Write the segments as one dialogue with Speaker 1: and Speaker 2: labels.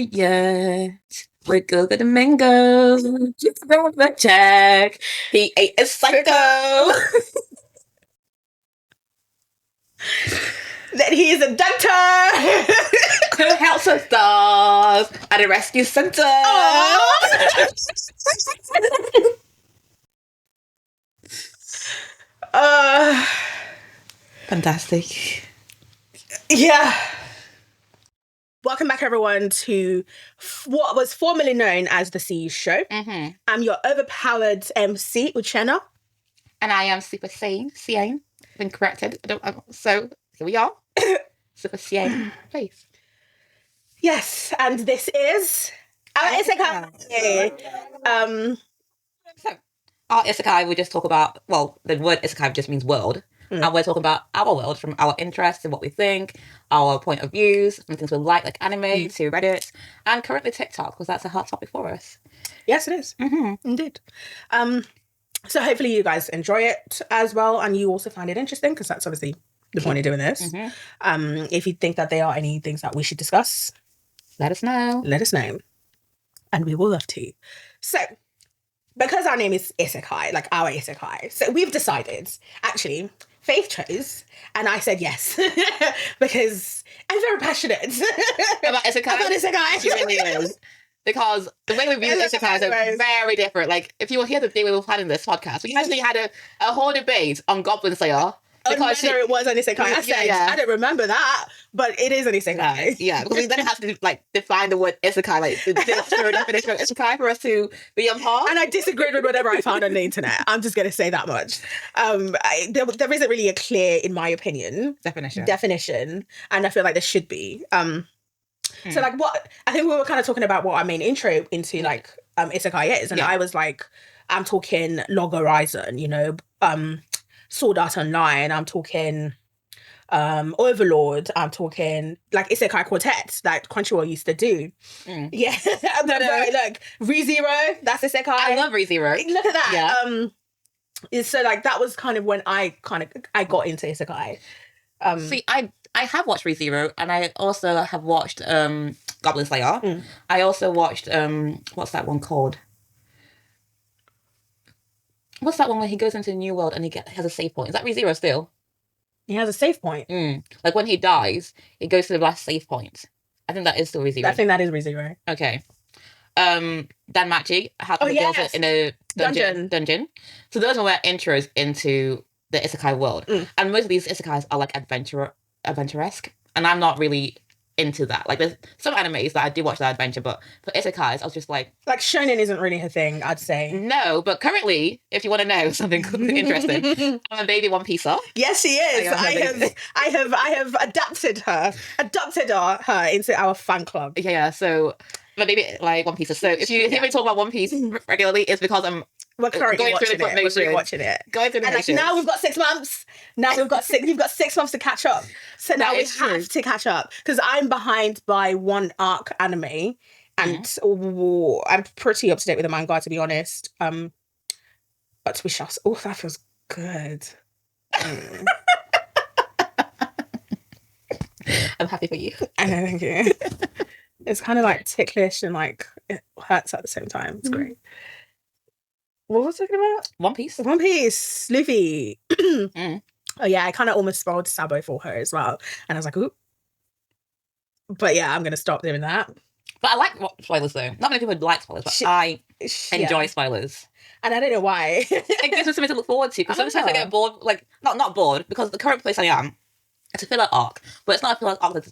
Speaker 1: Yeah, we're good at the mango. Just grab the check. He ate a psycho.
Speaker 2: That he is a doctor
Speaker 1: who helps us dogs at a rescue center. Fantastic.
Speaker 2: Yeah. Welcome back, everyone, to what was formerly known as the CU Show.
Speaker 1: Mm-hmm.
Speaker 2: I'm your overpowered MC, Uchenna.
Speaker 1: And I am Super Saiyan. Been corrected. So, here we are. Super Saiyan, please.
Speaker 2: Yes, and this is Our Isekai.
Speaker 1: So, our Isekai, we just talk about, well, the word Isekai just means world. And we're talking about our world from our interests and what we think, our point of views, from things we like anime to Reddit, and currently TikTok, because that's a hot topic for us.
Speaker 2: Yes, it is. Mm-hmm. Indeed. So hopefully you guys enjoy it as well, and you also find it interesting, because that's obviously the point of doing this. Mm-hmm. If you think that there are any things that we should discuss,
Speaker 1: let us know.
Speaker 2: Let us know. And we will love to. So, because our name is Isekai, like our Isekai, so we've decided, actually, Faith chose, and I said yes, because I'm very passionate
Speaker 1: about Isekai. She really is. Because the way we view Isekai is very different. Like, if you were here the day we were planning this podcast, we actually had a whole debate on Goblin Slayer.
Speaker 2: Because it was an Isekai. I said, I don't remember that, but it is an Isekai.
Speaker 1: Yeah, because we then have to define the word Isekai, the definition of Isekai for us to be on par.
Speaker 2: And I disagreed with whatever I found on the internet. I'm just going to say that much. There isn't really a clear, in my opinion, definition, and I feel like there should be. So what I think we were kind of talking about what our main intro into Isekai is, and I was like, I'm talking Log Horizon, Sword Art Online, I'm talking Overlord, I'm talking Isekai Quartet that Crunchyroll used to do. Yeah. Look, ReZero, that's Isekai.
Speaker 1: I love ReZero.
Speaker 2: Look at that. Yeah. So that was kind of when I got into Isekai.
Speaker 1: See, I have watched ReZero, and I also have watched Goblin Slayer. I also watched what's that one called? What's that one where he goes into a new world and he has a save point? Is that ReZero still?
Speaker 2: He has a save point?
Speaker 1: Like when he dies, he goes to the last save point. I think that is still ReZero.
Speaker 2: I think that is ReZero.
Speaker 1: Okay. Danmachi, how he deals in a dungeon. So those are my intros into the Isekai world. And most of these Isekais are adventuresque. And I'm not really into that. There's some animes that I do watch that adventure, but for Isekais, I was just like shonen
Speaker 2: isn't really her thing, I'd say.
Speaker 1: No, but currently, if you want to know something interesting, I'm a baby One Piece-er.
Speaker 2: Yes, she is. I have adopted her into our fan club.
Speaker 1: Yeah, so my baby One Piece-er. So if you hear me talk about One Piece regularly, it's because we're
Speaker 2: currently watching it.
Speaker 1: Going through the
Speaker 2: motions. Now we've got 6 months. You've got 6 months to catch up. So now we have to catch up, because I'm behind by one arc anime, and I'm pretty up to date with the manga, to be honest. But we shall. Oh, that feels good.
Speaker 1: I'm happy for you.
Speaker 2: I know, thank you. It's kind of ticklish and it hurts at the same time. It's great. What was I talking about?
Speaker 1: One Piece,
Speaker 2: Luffy. Oh yeah, I kind of almost spoiled Sabo for her as well, and I was like, ooh. But yeah, I'm gonna stop doing that.
Speaker 1: But I like spoilers though. Not many people like spoilers, but I enjoy spoilers.
Speaker 2: And I don't know why.
Speaker 1: It gives me something to look forward to, because sometimes I get bored. Not bored, because the current place I am, it's a filler arc, but it's not a filler arc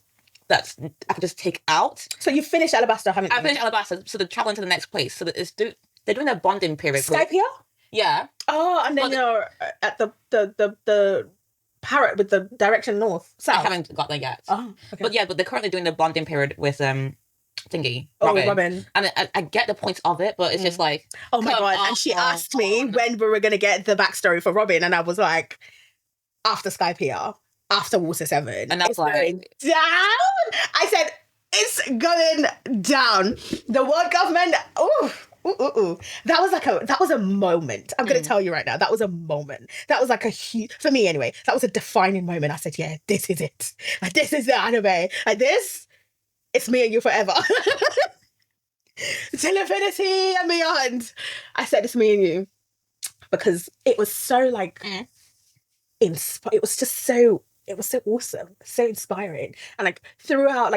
Speaker 1: that's I can just take out.
Speaker 2: So you finished Alabasta, haven't you?
Speaker 1: I finished Alabasta, so they're traveling to the next place. So they're doing their bonding period.
Speaker 2: Skypiea?
Speaker 1: Yeah.
Speaker 2: Oh, and then you're at the parrot with the direction north, south.
Speaker 1: I haven't got there yet.
Speaker 2: Oh, okay.
Speaker 1: But they're currently doing the bonding period with Robin. And I get the points of it, but it's just
Speaker 2: oh my god! And she asked me when we were gonna get the backstory for Robin, and I was like, after Skypiea, after Water 7,
Speaker 1: and that's
Speaker 2: going down. I said it's going down. The world government. Ooh. That was a moment. I'm going to tell you right now. That was a moment. That was a huge, for me anyway, that was a defining moment. I said, yeah, this is it. This is the anime. This it's me and you forever. Till infinity and beyond. I said it's me and you. Because it was so like it was so awesome, so inspiring. And like throughout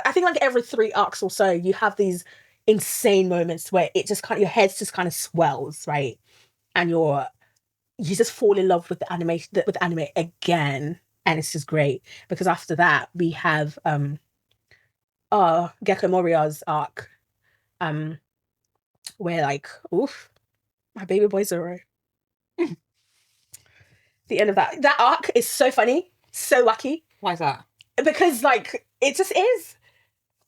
Speaker 2: I think like every 3 arcs or so you have these insane moments where it just your head just kind of swells, right? And you just fall in love with the animation, with the anime again. And it's just great. Because after that we have Gecko Moriar's arc, where like, oof, my baby boy Zoro. The end of that arc is so funny, so wacky.
Speaker 1: Why is that?
Speaker 2: Because like it just is.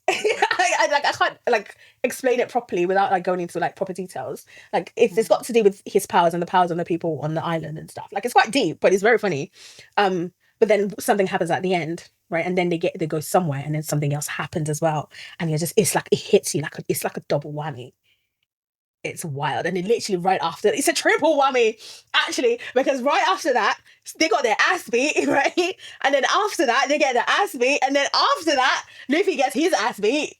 Speaker 2: I can't like explain it properly without like going into like proper details. Like it's got to do with his powers and the powers on the people on the island and stuff. Like it's quite deep, but it's very funny. But then something happens at the end, right? And then they go somewhere, and then something else happens as well, and it's like it hits you it's like a double whammy. It's wild. And then literally right after, it's a triple whammy, actually, because right after that, they got their ass beat, right? And then after that, they get their ass beat. And then after that, Luffy gets his ass beat.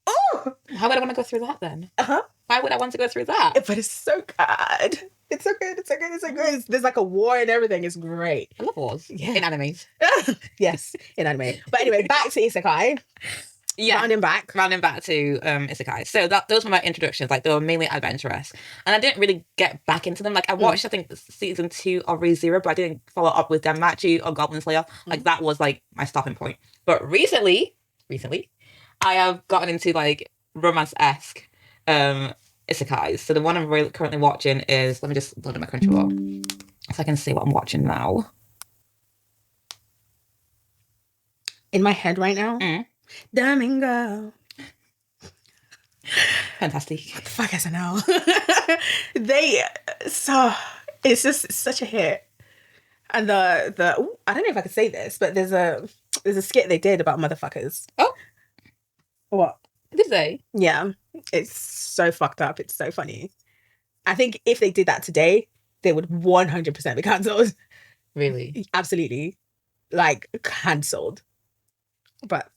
Speaker 2: Oh!
Speaker 1: How would I want to go through that then?
Speaker 2: Uh-huh.
Speaker 1: Why would I want to go through that?
Speaker 2: But it's so good. It's so good. It's so good. It's so good. There's like a war and everything. It's great.
Speaker 1: I love wars. Yeah. In anime.
Speaker 2: Yes, in anime. But anyway, back to Isekai.
Speaker 1: Yeah,
Speaker 2: rounding back
Speaker 1: to Isekai. So those were my introductions. Like they were mainly adventurous, and I didn't really get back into them. Like I watched, I think season 2 of Re:Zero, but I didn't follow up with Danmachi or Goblin Slayer. Like that was like my stopping point. But recently, I have gotten into like romance-esque isekais. So the one I'm really currently watching is, let me just load up my Crunchyroll so I can see what I'm watching now.
Speaker 2: In my head right now. Domingo.
Speaker 1: Fantastic.
Speaker 2: What the fuck, SNL? It's just such a hit. And I don't know if I could say this, but there's a skit they did about motherfuckers.
Speaker 1: Oh.
Speaker 2: What?
Speaker 1: Did they?
Speaker 2: Yeah. It's so fucked up. It's so funny. I think if they did that today, they would 100% be cancelled.
Speaker 1: Really?
Speaker 2: Absolutely. Like, cancelled. But,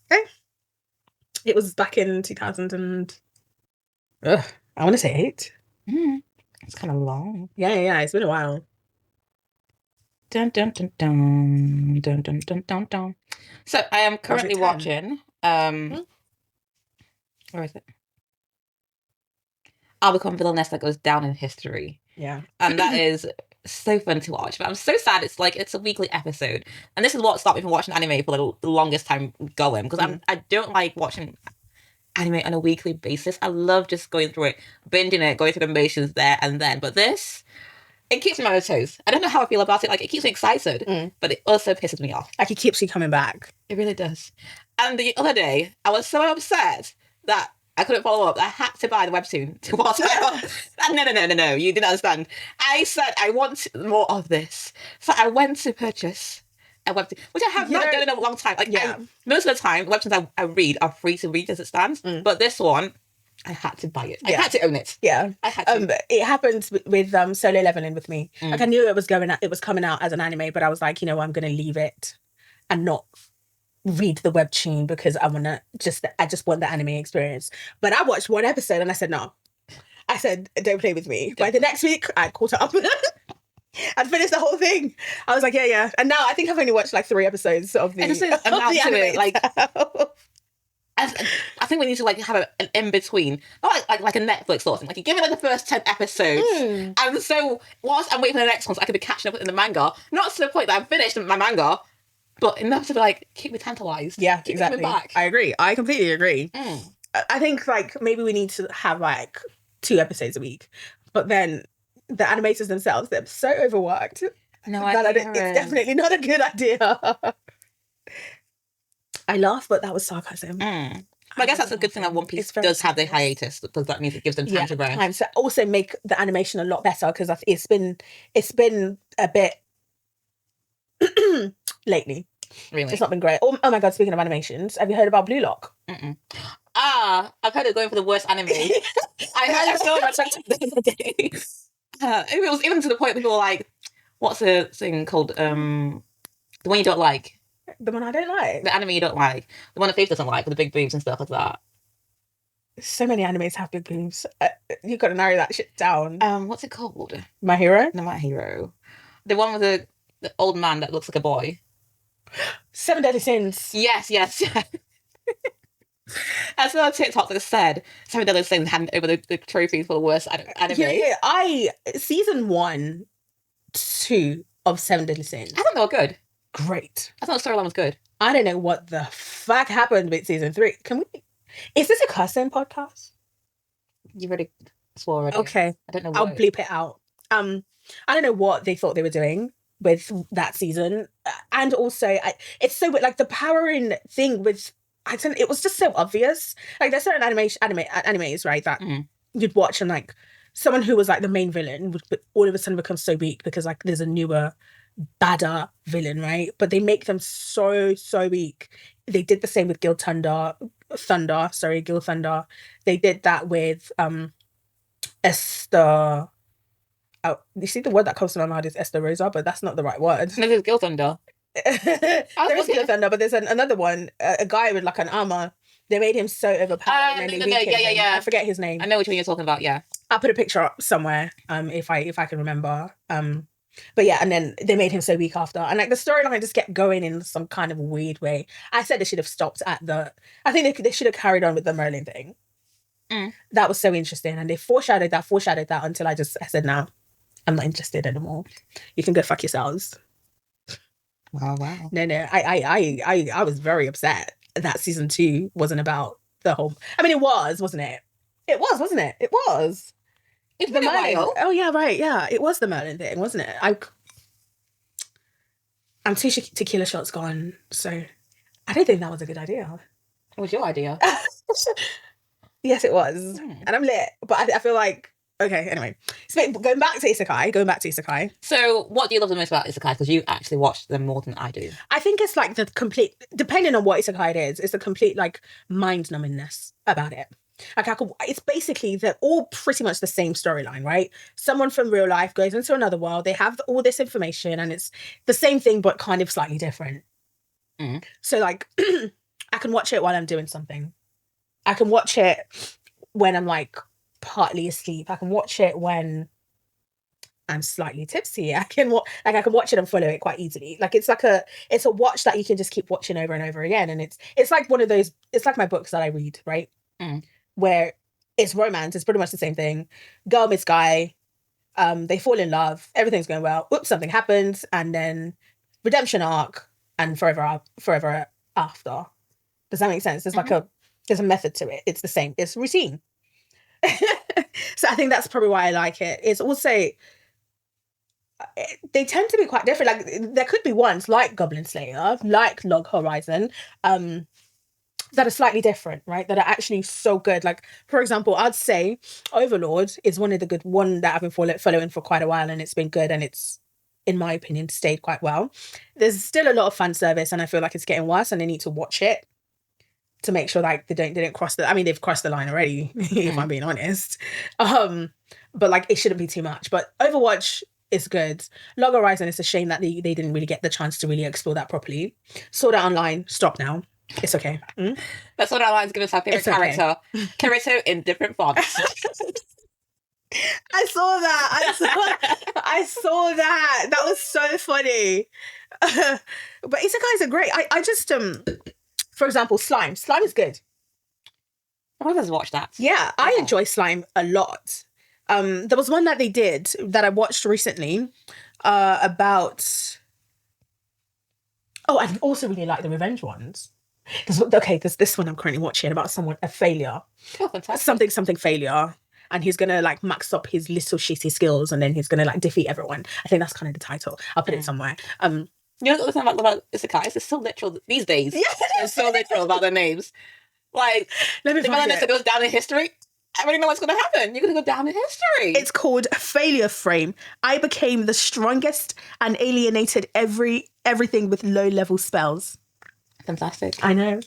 Speaker 2: it was back in 2000 and... I want to say 8.
Speaker 1: It's kind of long.
Speaker 2: Yeah. It's been a while.
Speaker 1: Dun, dun, dun, dun, dun, dun, dun, dun, dun. So, I am currently watching... where is it? I'll Become Villainess That Goes Down in History.
Speaker 2: Yeah.
Speaker 1: And that is so fun to watch. But I'm so sad it's a weekly episode. And this is what stopped me from watching anime for the longest time going. Because I don't like watching anime on a weekly basis. I love just going through it, binging it, going through the motions there and then. But this, it keeps me on my toes. I don't know how I feel about it. Like, it keeps me excited, but it also pisses me off.
Speaker 2: Like, it keeps you coming back.
Speaker 1: It really does. And the other day, I was so upset that I couldn't follow up. I had to buy the webtoon to watch it. No. You didn't understand. I said, I want more of this. So I went to purchase a webtoon, which I have not done in a long time. Like, most of the time, webtoons I read are free to read as it stands. But this one, I had to buy it. I had to own it.
Speaker 2: Yeah.
Speaker 1: I had to.
Speaker 2: It happened with Solo Leveling with me. Like, I knew it was coming out as an anime, but I was like, I'm going to leave it and not read the webtoon because I just want the anime experience. But I watched one episode and I said no. I said, don't play with me. By the next week, I caught up. I'd finished the whole thing. I was like, yeah. And now I think I've only watched like 3 episodes of the anime.
Speaker 1: Like, I think we need to like have an in between, not like a Netflix sort of thing. Like, you give it like the first 10 episodes, and so whilst I'm waiting for the next one, so I could be catching up in the manga. Not to the point that I've finished my manga, but enough to be like, keep me tantalized.
Speaker 2: Yeah,
Speaker 1: keep
Speaker 2: exactly.
Speaker 1: me back.
Speaker 2: I agree. I completely agree. I think like maybe we need to have like 2 episodes a week, but then the animators themselves, they're so overworked.
Speaker 1: No,
Speaker 2: it's definitely not a good idea. I laugh, but that was sarcasm.
Speaker 1: But I guess that's a good thing that One Piece does have the hiatus, because that means it gives them time to grow.
Speaker 2: Time to also make the animation a lot better, because it's been a bit lately.
Speaker 1: Really?
Speaker 2: It's not been great. Oh my god, speaking of animations, have you heard about Blue Lock?
Speaker 1: I've heard it going for the worst anime. I heard it so much the other day. It was even to the point people were like, what's the thing called? The one you don't like.
Speaker 2: The one I don't like.
Speaker 1: The anime you don't like. The one that Faith doesn't like with the big boobs and stuff like that.
Speaker 2: So many animes have big boobs. You got to narrow that shit down.
Speaker 1: What's it called?
Speaker 2: My Hero?
Speaker 1: No, My Hero. The one with the old man that looks like a boy.
Speaker 2: Seven Deadly Sins.
Speaker 1: Yes. I saw a TikTok that said Seven Deadly Sins handed over the trophies for the worst anime.
Speaker 2: Yeah. Season 1, 2 of Seven Deadly Sins.
Speaker 1: I thought they were good.
Speaker 2: Great.
Speaker 1: I thought the storyline was good.
Speaker 2: I don't know what the fuck happened with season 3. Is this a cussing podcast?
Speaker 1: You already swore already.
Speaker 2: Okay.
Speaker 1: I don't know.
Speaker 2: I'll bleep it out. I don't know what they thought they were doing with that season, and also it's so like the powering thing with it was just so obvious. Like there's certain animes, right, that you'd watch and like someone who was like the main villain would all of a sudden become so weak because like there's a newer, badder villain, right? But they make them so weak. They did the same with Gil Thunder. They did that with Esther. Oh, you see the word that comes to my mind is Esther Rosa, but that's not the right word.
Speaker 1: No, there's Gil Thunder.
Speaker 2: There is Gil Thunder, but there's another one, a guy with like an armor. They made him so overpowered. And then I forget his name.
Speaker 1: I know which one you're talking about. Yeah,
Speaker 2: I'll put a picture up somewhere. If I can remember. But yeah, and then they made him so weak after, and like the storyline just kept going in some kind of weird way. I said they should have stopped at I think they should have carried on with the Merlin thing. That was so interesting, and they foreshadowed that until I said, "No, I'm not interested anymore. You can go fuck yourselves."
Speaker 1: Wow.
Speaker 2: No, I was very upset that season 2 wasn't about the whole. I mean, it was, wasn't it? It was, wasn't it? It was.
Speaker 1: It's the Merlin.
Speaker 2: Oh yeah, right. Yeah, it was the Merlin thing, wasn't it? I'm 2 tequila shots gone, so I don't think that was a good idea.
Speaker 1: It was your idea.
Speaker 2: Yes, it was, and I'm lit. But I feel like okay. Anyway, so going back to Isekai.
Speaker 1: So, what do you love the most about Isekai? Because you actually watch them more than I do.
Speaker 2: I think it's like the complete, depending on what Isekai it is, it's the complete like mind numbingness about it. Like it's basically they're all pretty much the same storyline, right? Someone from real life goes into another world. They have all this information, and it's the same thing but kind of slightly different. So like, I can watch it while I'm doing something. I can watch it when I'm like partly asleep. I can watch it when I'm slightly tipsy. I can watch it and follow it quite easily. Like it's a watch that you can just keep watching over and over again. And it's like one of those. It's like my books that I read, right? Where it's romance. It's pretty much the same thing. Girl meets guy. They fall in love. Everything's going well. Oops, something happens, and then redemption arc and forever after. Does that make sense? There's a method to it. It's the same. It's routine. So I think that's probably why I like it. It's also they tend to be quite different. Like there could be ones like Goblin Slayer, like Log Horizon, that are slightly different, right? That are actually so good. Like for example, I'd say Overlord is one that I've been following for quite a while, and it's been good, and it's, in my opinion, stayed quite well. There's still a lot of fan service, and I feel like it's getting worse, and I need to watch it to make sure like they didn't cross the. I mean, they've crossed the line already, if I'm being honest. But like it shouldn't be too much. But Overwatch is good. Log Horizon, it's a shame that they didn't really get the chance to really explore that properly. Sword Art Online, stop now. It's okay.
Speaker 1: That's what I like to give us our favorite character. Okay. Character in different fonts.
Speaker 2: I saw that. That was so funny. But isekais are great. I just for example, Slime. Slime is good.
Speaker 1: I always watch that.
Speaker 2: Yeah, I enjoy Slime a lot. There was one that they did that I watched recently about. Oh, I also really like the revenge ones. There's this one I'm currently watching about a failure.
Speaker 1: Oh, fantastic.
Speaker 2: Something failure. And he's gonna like max up his little shitty skills, and then he's gonna like defeat everyone. I think that's kind of the title. I'll put it somewhere.
Speaker 1: You know the thing about Isekai? It's so literal these days. They're so literal about their names. Like the villain that goes down in history. I already know what's going to happen. You're going to go down in history.
Speaker 2: It's called Failure Frame. I became the strongest and alienated everything with low-level spells.
Speaker 1: Fantastic.
Speaker 2: I know.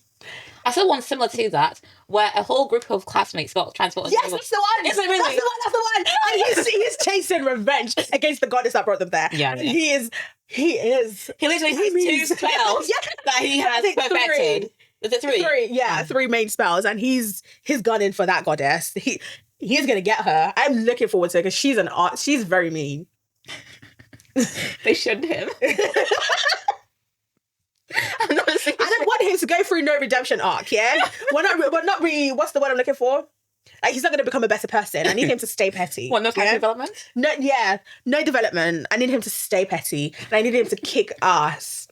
Speaker 1: I saw one similar to that, where a whole group of classmates got transported.
Speaker 2: Yes, that's the one.
Speaker 1: Is it really?
Speaker 2: That's the one. And he is chasing revenge against the goddess that brought them there.
Speaker 1: Yeah.
Speaker 2: And he is.
Speaker 1: He literally has 2 spells that he has perfected. Is it 3?
Speaker 2: 3, yeah, 3 main spells, and he's gunning for that goddess. He's gonna get her. I'm looking forward to it because she's very mean.
Speaker 1: They shouldn't him.
Speaker 2: I don't want him to go through no redemption arc, yeah? We're not really, what's the word I'm looking for? Like, he's not going to become a better person. I need him to stay petty.
Speaker 1: What, no character development?
Speaker 2: No, yeah, no development. I need him to stay petty. And I need him to kick ass.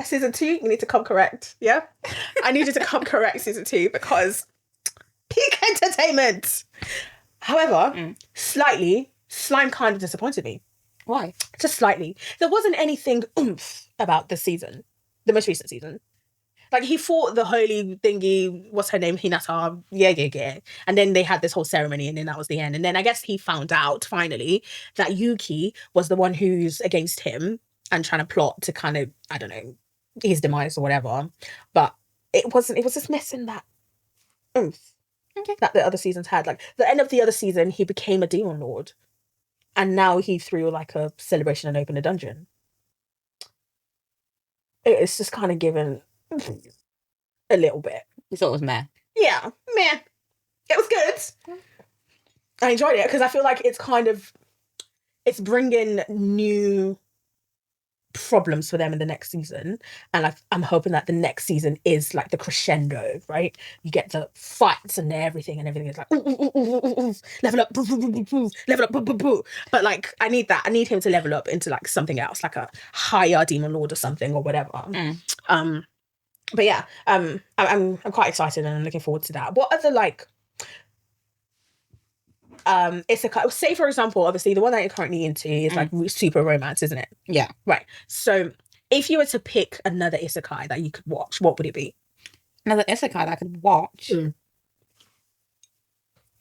Speaker 2: Season 2, you need to come correct, yeah? I need you to come correct, season 2, because peak entertainment. However, slightly, Slime kind of disappointed me.
Speaker 1: Why?
Speaker 2: Just slightly. There wasn't anything oomph about this season, the most recent season. Like, he fought the holy thingy, what's her name, Hinata, yeah. And then they had this whole ceremony, and then that was the end. And then I guess he found out, finally, that Yuki was the one who's against him and trying to plot to kind of, I don't know, his demise or whatever. But it was just missing that oomph that the other seasons had. Like, the end of the other season, he became a demon lord. And now he threw like a celebration and opened a dungeon. It's just kind of given a little bit.
Speaker 1: You thought it was meh?
Speaker 2: Yeah, meh. It was good. I enjoyed it because I feel like it's bringing new problems for them in the next season, and I'm hoping that the next season is like the crescendo, right? You get the fights and everything is like level up, level up, but like I need him to level up into like something else, like a higher demon lord or something or whatever. But yeah, I'm quite excited and I'm looking forward to that. What other like isekai, say for example, obviously the one that you're currently into is like super romance, isn't it?
Speaker 1: Yeah.
Speaker 2: Right. So if you were to pick another isekai that you could watch, what would it be?
Speaker 1: Another isekai that I could watch? Let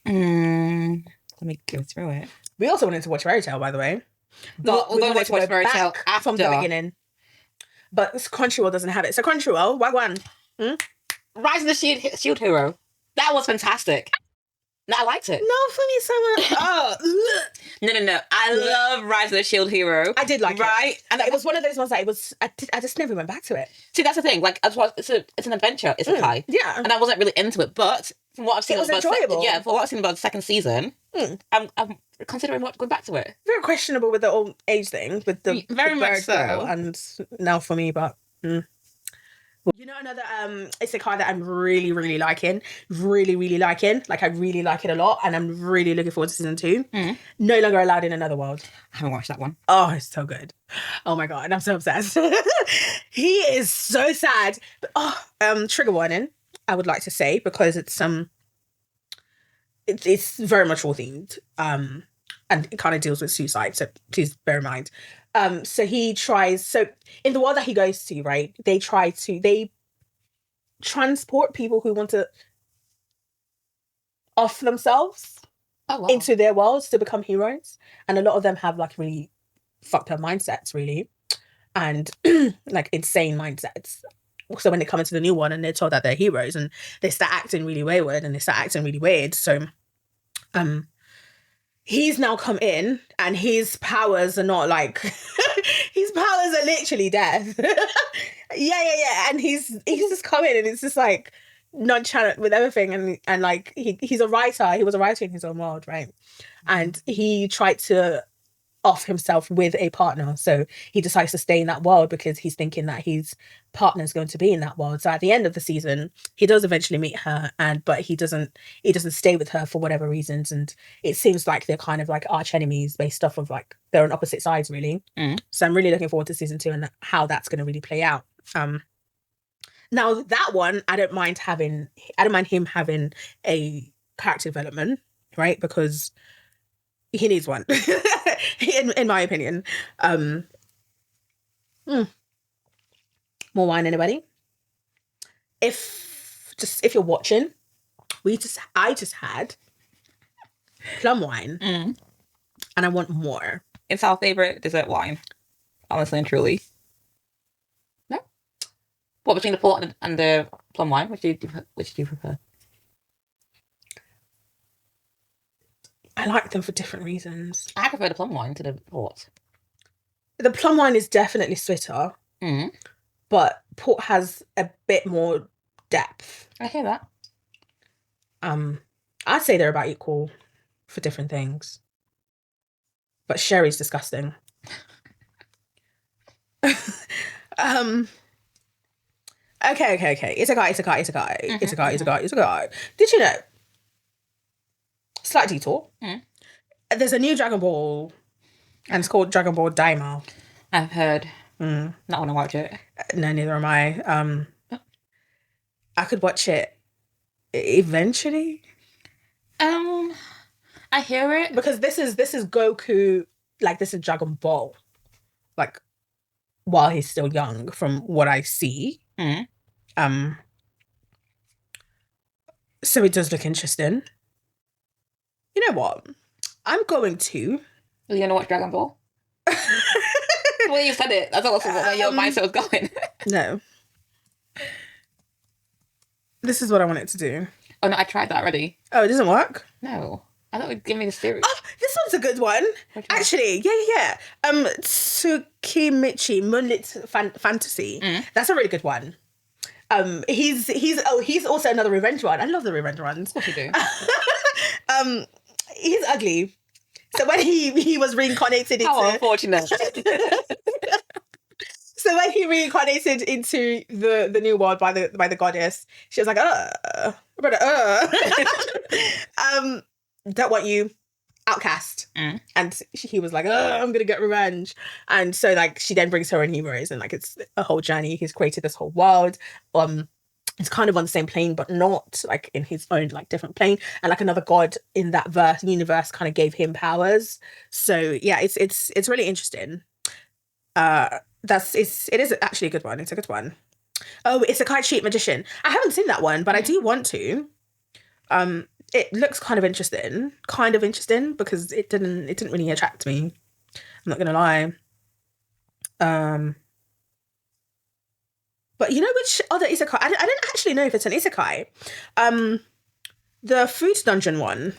Speaker 1: me go through it.
Speaker 2: We also wanted to watch Fairy Tail, by the way.
Speaker 1: But we're going to watch Fairy Tail after.
Speaker 2: From the beginning. But Crunchyroll doesn't have it. So Crunchyroll, Wagwan.
Speaker 1: Rise of the Shield Hero. That was fantastic. No, I liked it.
Speaker 2: No, for me, someone.
Speaker 1: No. I love Rise of the Shield Hero.
Speaker 2: I did like it.
Speaker 1: Right?
Speaker 2: And it was one of those ones that I just never went back to it.
Speaker 1: See, that's the thing. Like, it's an adventure, isekai.
Speaker 2: Yeah.
Speaker 1: And I wasn't really into it, but from what I've seen,
Speaker 2: it was enjoyable.
Speaker 1: For what I've seen about the second season, I'm considering going back to it.
Speaker 2: Very questionable with the old age thing, with the
Speaker 1: very
Speaker 2: the
Speaker 1: much so.
Speaker 2: And now for me, but. You know another isekai that I'm really, really liking? Really, really liking. Like, I really like it a lot, and I'm really looking forward to season 2. No Longer Allowed in Another World.
Speaker 1: I haven't watched that one.
Speaker 2: Oh, it's so good. Oh my god, I'm so obsessed. He is so sad. But, trigger warning, I would like to say, because it's very much all themed. And it kind of deals with suicide, so please bear in mind. So in the world that he goes to, right, they transport people who want to off themselves into their worlds to become heroes. And a lot of them have like really fucked up mindsets, really. And like insane mindsets. So when they come into the new one and they're told that they're heroes and they start acting really wayward and they start acting really weird. So, he's now come in and his powers are not like his powers are literally death. yeah. And he's just come in and it's just like nonchalant with everything and like he's a writer. He was a writer in his own world, right? And he tried to off himself with a partner. So he decides to stay in that world because he's thinking that his partner's going to be in that world. So at the end of the season, he does eventually meet her, but he doesn't stay with her for whatever reasons. And it seems like they're kind of like arch enemies based off of like they're on opposite sides, really. So I'm really looking forward to season 2 and how that's going to really play out. Now that one, I don't mind him having a character development, right? Because he needs one, in my opinion. More wine, anybody? If you're watching, I just had plum wine, and I want more.
Speaker 1: It's our favorite dessert wine, honestly and truly. What, between the port and the plum wine? Which do you prefer?
Speaker 2: I like them for different reasons.
Speaker 1: I prefer the plum wine to the port.
Speaker 2: The plum wine is definitely sweeter, but port has a bit more depth.
Speaker 1: I hear that.
Speaker 2: I'd say they're about equal for different things. But sherry's disgusting. Okay. Isekai. Did you know? Slight detour. There's a new Dragon Ball, and it's called Dragon Ball Daima.
Speaker 1: I've heard. Not want to watch it.
Speaker 2: No, neither am I. I could watch it eventually.
Speaker 1: I hear it
Speaker 2: because this is Goku. Like, this is Dragon Ball. Like, while he's still young, from what I see. So it does look interesting. You know what? I'm going to.
Speaker 1: Are you gonna watch Dragon Ball? Well, you said it. That's also where your mindset was going.
Speaker 2: No. This is what I wanted to do.
Speaker 1: Oh no, I tried that already.
Speaker 2: Oh, it doesn't work?
Speaker 1: No. I thought it would give me the series.
Speaker 2: Oh, this one's a good one. Actually, yeah. Tsukimichi Moonlit Fantasy. That's a really good one. He's also another revenge one. I love the revenge ones.
Speaker 1: Of course you do.
Speaker 2: He's ugly. So when he was reincarnated into...
Speaker 1: How unfortunate.
Speaker 2: So when he reincarnated into the new world by the goddess, she was like, don't want you, outcast. And he was like, I'm gonna get revenge. And so, like, she then brings her in heroes, and like, it's a whole journey. He's created this whole world. It's kind of on the same plane, but not, like, in his own, like, different plane. And like, another god in that universe kind of gave him powers. So yeah, it's really interesting. It is actually a good one. It's a good one. Oh, it's Isekai Cheat Magician. I haven't seen that one, but I do want to. It looks kind of interesting because it didn't really attract me. I'm not gonna lie. But you know which other isekai? I don't actually know if it's an isekai. The food dungeon one.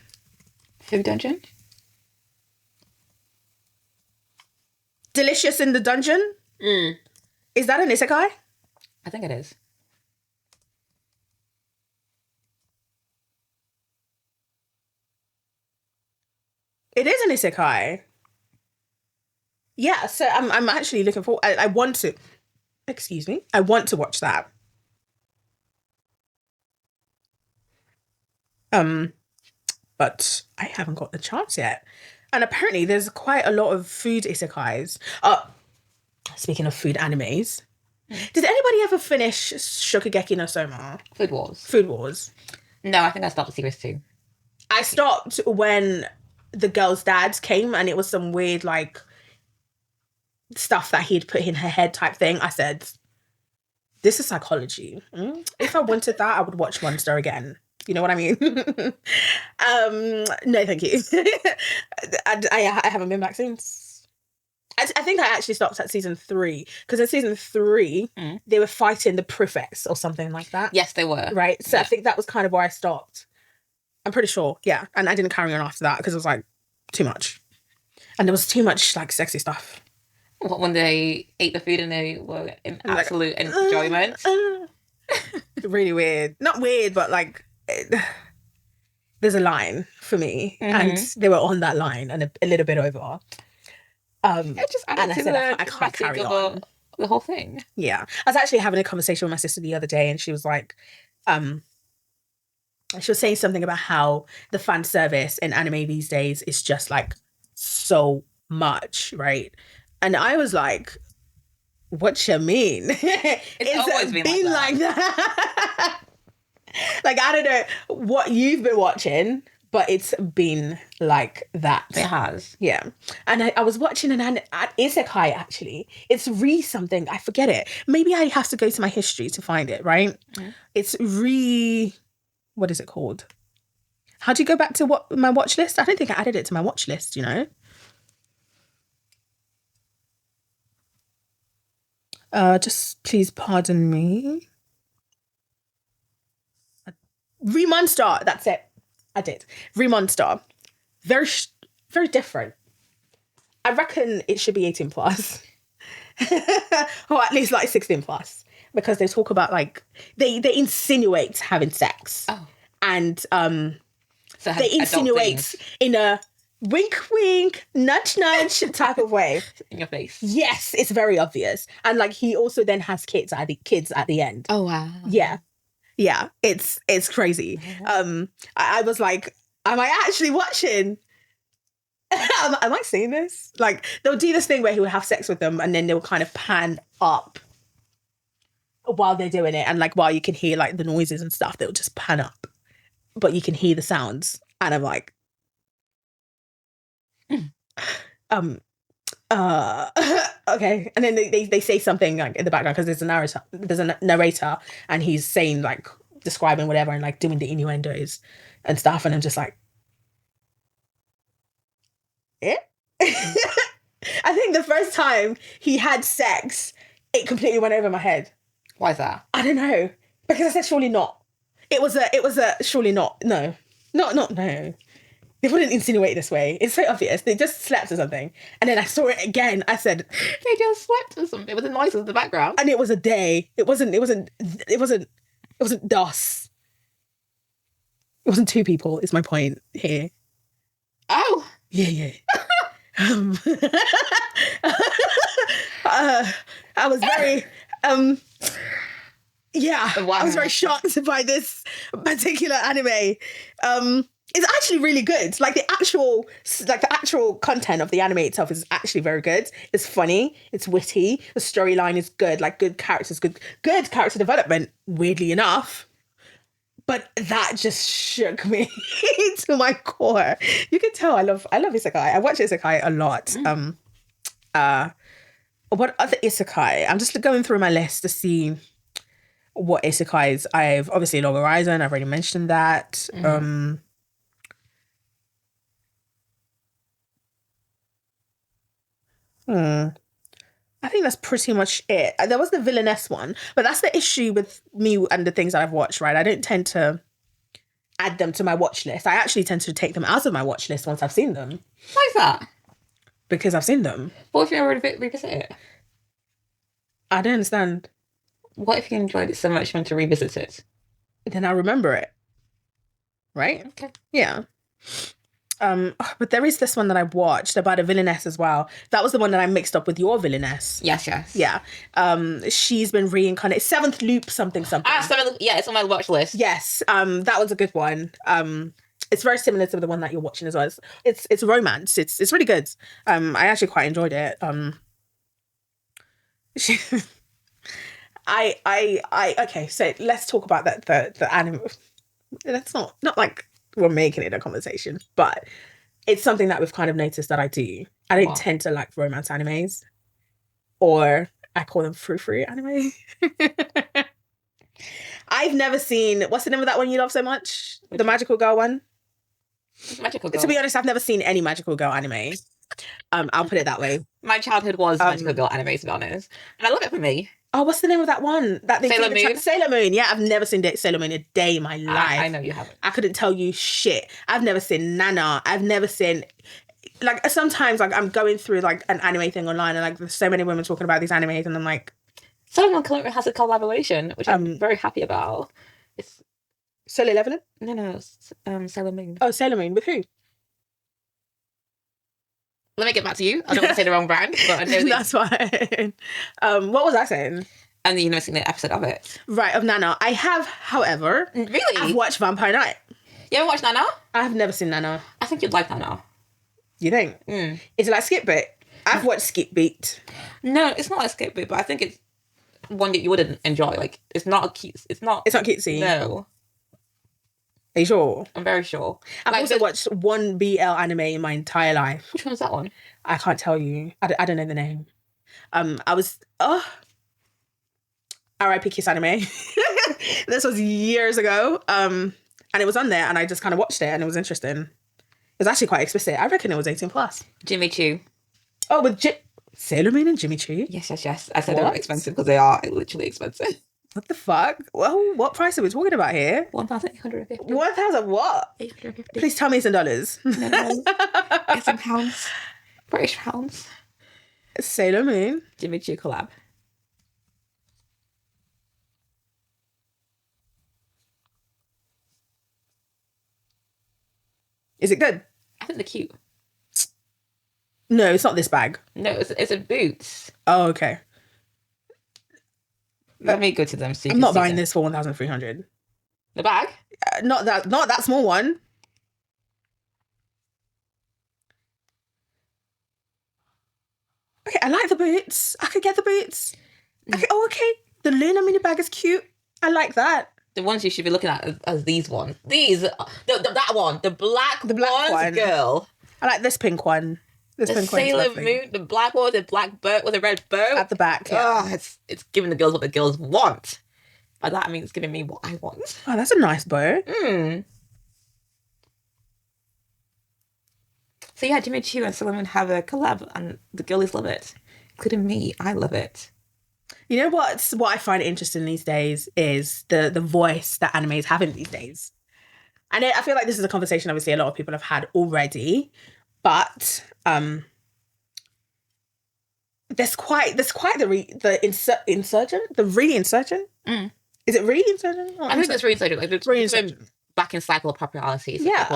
Speaker 1: Food dungeon?
Speaker 2: Delicious in the Dungeon? Is that an isekai?
Speaker 1: I think it is.
Speaker 2: It is an isekai. Yeah, so I'm actually looking forward. I want to. Excuse me. I want to watch that. But I haven't got the chance yet. And apparently there's quite a lot of food isekais. Speaking of food animes, did anybody ever finish Shokugeki no Soma?
Speaker 1: Food Wars.
Speaker 2: Food Wars.
Speaker 1: No, I think I stopped at series 2.
Speaker 2: I stopped when the girl's dad came and it was some weird, like, stuff that he'd put in her head type thing. I said, this is psychology. If I wanted that, I would watch Monster again. You know what I mean? No, thank you. I haven't been back since. I think I actually stopped at season 3 because in season 3 they were fighting the prefects or something like that.
Speaker 1: Yes, they were.
Speaker 2: Right. So yeah. I think that was kind of where I stopped. I'm pretty sure. Yeah. And I didn't carry on after that because it was like too much. And there was too much like sexy stuff.
Speaker 1: When they ate the food and they were in absolute enjoyment.
Speaker 2: Really weird. Not weird, but like there's a line for me and they were on that line and a little bit over. And I said I can't carry on
Speaker 1: the whole thing.
Speaker 2: Yeah. I was actually having a conversation with my sister the other day and she was like, she was saying something about how the fan service in anime these days is just like so much, right? And I was like, what you mean?
Speaker 1: It's always been like that.
Speaker 2: Like, I don't know what you've been watching, but it's been like that.
Speaker 1: It has.
Speaker 2: Yeah. And I was watching an isekai, actually. It's something. I forget it. Maybe I have to go to my history to find it, right? It's what is it called? How do you go back to my watch list? I don't think I added it to my watch list, you know? Just please pardon me. Remonster. That's it. I did. Remonster. Very, very different. I reckon it should be 18 plus. Or at least like 16 plus. Because they talk about like, they insinuate having sex.
Speaker 1: Oh.
Speaker 2: And
Speaker 1: so
Speaker 2: they insinuate in a wink, wink, nudge, nudge type of way.
Speaker 1: In your face.
Speaker 2: Yes, it's very obvious. And like he also then has kids at the end.
Speaker 1: Oh wow.
Speaker 2: Yeah. Yeah. It's crazy. I was like, am I actually watching? Am I seeing this? Like they'll do this thing where he would have sex with them and then they'll kind of pan up while they're doing it. And like while you can hear like the noises and stuff, they'll just pan up. But you can hear the sounds. And I'm like, okay. And then they say something like in the background because there's a narrator and he's saying like describing whatever and like doing the innuendos and stuff. And I'm just like, eh? I think the first time he had sex, it completely went over my head.
Speaker 1: Why is that?
Speaker 2: I don't know. Because I said surely not. It was a surely not. No. Not no. They wouldn't insinuate this way. It's so obvious. They just slept or something. And then I saw it again. I said,
Speaker 1: they just slept or something with the noises in the background.
Speaker 2: And it was a day. It wasn't DOS. It wasn't two people, is my point here.
Speaker 1: Oh.
Speaker 2: Yeah. I was very wow. I was very shocked by this particular anime. It's actually really good. Like the actual content of the anime itself is actually very good. It's funny, it's witty, the storyline is good, like good characters, good character development, weirdly enough. But that just shook me to my core. You can tell I love Isekai. I watch Isekai a lot. What other Isekai? I'm just going through my list to see what Isekais I've obviously Log Horizon, I've already mentioned that. I think that's pretty much it. There was the villainess one, but that's the issue with me and the things that I've watched, right? I don't tend to add them to my watch list. I actually tend to take them out of my watch list once I've seen them.
Speaker 1: Why is that?
Speaker 2: Because I've seen them.
Speaker 1: What if you never revisit it?
Speaker 2: I don't understand.
Speaker 1: What if you enjoyed it so much you want to revisit it?
Speaker 2: Then I'll remember it. Right?
Speaker 1: Okay.
Speaker 2: Yeah. But there is this one that I watched about a villainess as well. That was the one that I mixed up with your villainess.
Speaker 1: Yes.
Speaker 2: Yeah. She's been reincarnated. Seventh Loop something.
Speaker 1: Yeah, it's on my watch list.
Speaker 2: Yes. That was a good one. It's very similar to the one that you're watching as well. It's romance. It's really good. I actually quite enjoyed it. Okay, so let's talk about the anime. That's not like we're making it a conversation, but it's something that we've kind of noticed that I do. I don't tend to like romance animes, or I call them frou-frou anime. I've never seen, what's the name of that one you love so much? The Magical Girl one?
Speaker 1: Magical Girl.
Speaker 2: To be honest, I've never seen any Magical Girl anime. I'll put it that way.
Speaker 1: My childhood was Magical Girl anime, to be honest. And I love it for me.
Speaker 2: Oh, what's the name of that one?
Speaker 1: Sailor Moon?
Speaker 2: Sailor Moon. Yeah, I've never seen Sailor Moon a day in my life.
Speaker 1: I know you haven't.
Speaker 2: I couldn't tell you shit. I've never seen Nana. I've never seen... Like, sometimes, like, I'm going through, like, an anime thing online and, like, there's so many women talking about these animes and I'm like...
Speaker 1: Someone has a collaboration, which I'm very happy about. It's...
Speaker 2: Solo Leveling?
Speaker 1: No, Sailor Moon.
Speaker 2: Oh, Sailor Moon. With who?
Speaker 1: Let me get back to you. I don't want to say the wrong brand, but I know
Speaker 2: that's fine. What was I saying?
Speaker 1: And you've never seen an episode of it.
Speaker 2: Right, of Nana. I have, however...
Speaker 1: Really?
Speaker 2: I've watched Vampire Night.
Speaker 1: You haven't watched Nana?
Speaker 2: I've never seen Nana.
Speaker 1: I think you'd like Nana.
Speaker 2: You think? Is it like Skip Beat? I've watched Skip Beat.
Speaker 1: No, it's not like Skip Beat, but I think it's one that you wouldn't enjoy. Like, it's not cute. It's not
Speaker 2: cutesy?
Speaker 1: No.
Speaker 2: Are you sure?
Speaker 1: I'm very sure.
Speaker 2: I've also watched one BL anime in my entire life.
Speaker 1: Which one was that one?
Speaker 2: I can't tell you. I don't know the name. I was... R.I.P. Kiss Anime. This was years ago. And it was on there and I just kind of watched it and it was interesting. It was actually quite explicit. I reckon it was 18 plus.
Speaker 1: Jimmy Choo.
Speaker 2: Oh, with Sailor Moon and Jimmy Choo?
Speaker 1: Yes. I said they were expensive because they are literally expensive.
Speaker 2: What the fuck? Well, what price are we talking about here?
Speaker 1: 1,850.
Speaker 2: 1,000 what?
Speaker 1: 850.
Speaker 2: Please tell me it's in dollars.
Speaker 1: No. It's in pounds. British pounds.
Speaker 2: Sailor Moon.
Speaker 1: Jimmy Choo collab.
Speaker 2: Is it good?
Speaker 1: I think they're cute.
Speaker 2: No, it's not this bag.
Speaker 1: No, it's a boots.
Speaker 2: Oh, okay.
Speaker 1: Let me go to them. So
Speaker 2: I'm not buying this for 1,300.
Speaker 1: The bag?
Speaker 2: Not that small one. Okay, I like the boots. I could get the boots. Okay, okay. The Luna mini bag is cute. I like that.
Speaker 1: The ones you should be looking at as these ones. That one. The black one. Girl.
Speaker 2: I like this pink one.
Speaker 1: The Sailor Moon, the black one, the black bow with a red bow.
Speaker 2: At the back, yeah.
Speaker 1: Oh, it's giving the girls what the girls want. By that, I mean it's giving me what I want.
Speaker 2: Oh, that's a nice bow.
Speaker 1: So yeah, Jimmy Choo and Sailor Moon have a collab and the girlies love it. Including me, I love it.
Speaker 2: You know what I find interesting these days is the voice that anime is having these days. And I feel like this is a conversation obviously a lot of people have had already, but there's quite the re-insurgent. Is it re-insurgent?
Speaker 1: I think it's re-insurgent. Like it's re-insurgent. Back in cycle of popularity. So
Speaker 2: yeah,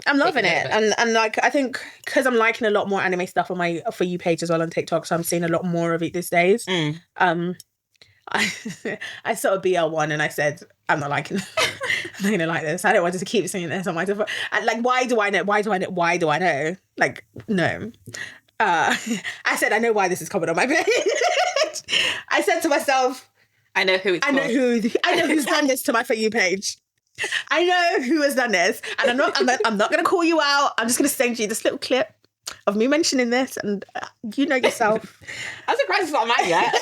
Speaker 2: I'm loving it. And like I think because I'm liking a lot more anime stuff on my For You page as well on TikTok, so I'm seeing a lot more of it these days. I saw a BL1 and I said, I'm not liking it. I'm not gonna like this. I don't want to keep seeing this on my phone. Like, why do I know? Like, no. I said, I know why this is coming on my page. I said to myself,
Speaker 1: I know who's
Speaker 2: done this to my For You page. I know who has done this. And I'm not gonna call you out. I'm just gonna send you this little clip of me mentioning this, and you know yourself.
Speaker 1: I'm surprised it's not mine yet.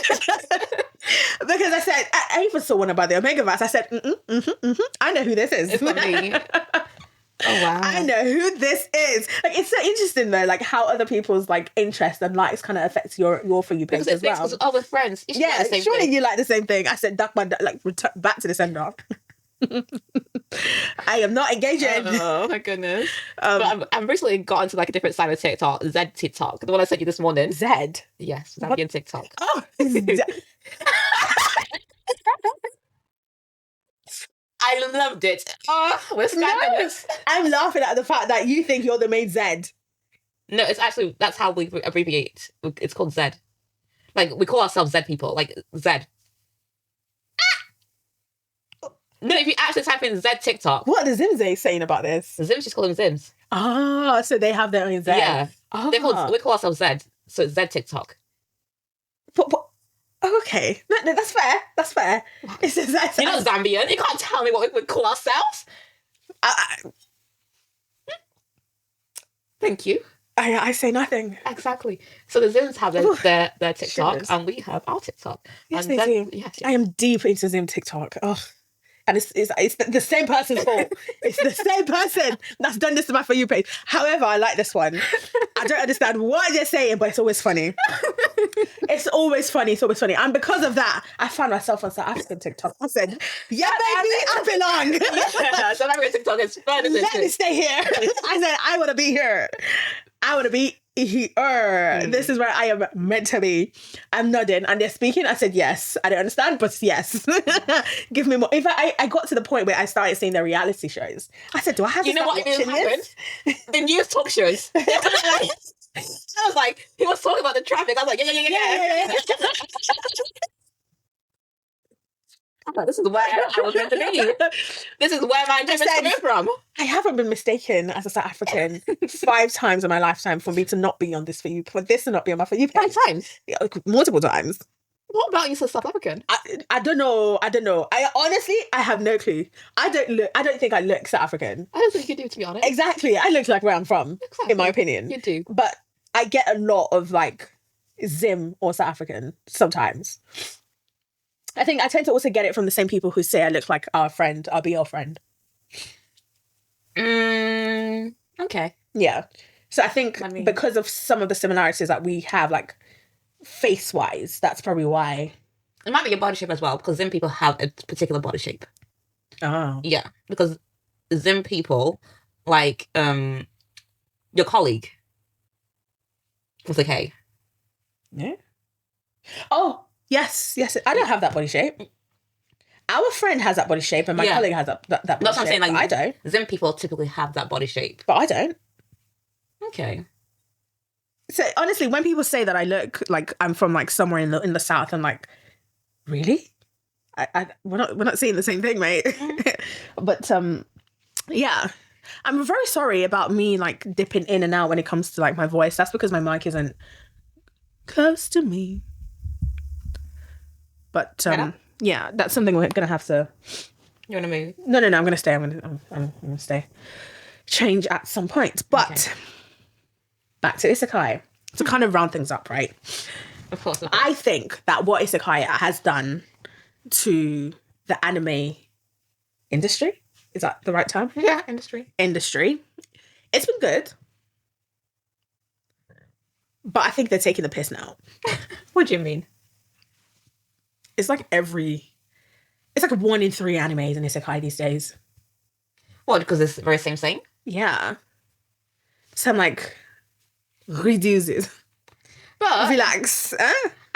Speaker 2: Because I said, I even saw one about the Omega Verse. I said, I know who this is.
Speaker 1: It's not me. Oh wow.
Speaker 2: I know who this is. Like, it's so interesting though, like how other people's like interests and likes kind of affects your For You page as well.
Speaker 1: Because all with friends.
Speaker 2: Yeah, surely you like the same thing. I said, duck my like back to the sender. I am not engaging.
Speaker 1: Oh my goodness. But I'm recently got into like a different side of TikTok, Zed TikTok, the one I sent you this morning.
Speaker 2: Zed?
Speaker 1: Yes, Zambian TikTok.
Speaker 2: Oh,
Speaker 1: I loved it. Oh, we're scandalous.
Speaker 2: No, I'm laughing at the fact that you think you're the main Zed.
Speaker 1: No, it's actually, that's how we abbreviate. It's called Zed. Like, we call ourselves Zed people. Like, Zed. No, if you actually type in Zed TikTok.
Speaker 2: What are the Zimze saying about this?
Speaker 1: The Zims just call them Zims.
Speaker 2: Ah, so they have their own Zed.
Speaker 1: Yeah.
Speaker 2: Oh.
Speaker 1: We call ourselves Zed. So it's Zed TikTok.
Speaker 2: But okay. No, that's fair. That's fair.
Speaker 1: You're not Zambian. You can't tell me what we call ourselves. Thank you.
Speaker 2: I say nothing.
Speaker 1: Exactly. So the Zims have their TikTok and we have our TikTok.
Speaker 2: Yes,
Speaker 1: and
Speaker 2: they do.
Speaker 1: Yes.
Speaker 2: I am deep into Zim TikTok. Oh. And it's the same person's fault. It's the same person that's done this to my For You page. However, I like this one. I don't understand what they're saying, but it's always funny. It's always funny. And because of that, I found myself on South African TikTok. I said, yeah, baby, I belong.
Speaker 1: Yeah, South African TikTok is fun, isn't it?
Speaker 2: Let me stay here. I said, I want to be here. I want to be here. This is where I am meant to be. I'm nodding and they're speaking. I said yes. I don't understand, but yes. Give me more. In fact, I got to the point where I started seeing the reality shows. I said, do I have to start watching this?
Speaker 1: The news talk shows. I was like, he was talking about the traffic. I was like, yeah. This is where I was meant to be. This is where my dream is coming from.
Speaker 2: I haven't been mistaken as a South African 5 times in my lifetime for me to not be on this For You, for this to not be on my For You page.
Speaker 1: 5 times?
Speaker 2: Yeah, multiple times.
Speaker 1: What about you, South African?
Speaker 2: I don't know. I honestly, I have no clue. I don't think I look South African.
Speaker 1: I don't think you do, to be honest.
Speaker 2: Exactly. I look like where I'm from, in my opinion.
Speaker 1: You do.
Speaker 2: But I get a lot of like Zim or South African sometimes. I think I tend to also get it from the same people who say I look like our BL friend.
Speaker 1: Okay.
Speaker 2: Yeah. So I think because of some of the similarities that we have, like face-wise. That's probably why.
Speaker 1: It might be your body shape as well, because Zim people have a particular body shape.
Speaker 2: Oh.
Speaker 1: Yeah, because Zim people, like, your colleague was like, hey.
Speaker 2: Yeah. Oh, yes. I don't have that body shape. Our friend has that body shape, and my colleague has that body shape. That's what I'm saying. Like, I don't.
Speaker 1: Zim people typically have that body shape,
Speaker 2: but I don't.
Speaker 1: Okay.
Speaker 2: So honestly, when people say that I look like I'm from like somewhere in the south, I'm like, really? We're not seeing the same thing, mate. But yeah, I'm very sorry about me like dipping in and out when it comes to like my voice. That's because my mic isn't close to me. But yeah, that's something we're gonna have to.
Speaker 1: You want to move?
Speaker 2: No. I'm gonna stay. I'm gonna stay. Change at some point, but. Okay. Back to Isekai. To kind of round things up, right?
Speaker 1: Of course.
Speaker 2: I think that what Isekai has done to the anime industry, is that the right term?
Speaker 1: Yeah, industry.
Speaker 2: It's been good. But I think they're taking the piss now.
Speaker 1: What do you mean?
Speaker 2: It's like 1 in 3 animes in Isekai these days.
Speaker 1: What, because it's the very same thing?
Speaker 2: Yeah. So I'm like... reduce it.
Speaker 1: But
Speaker 2: relax.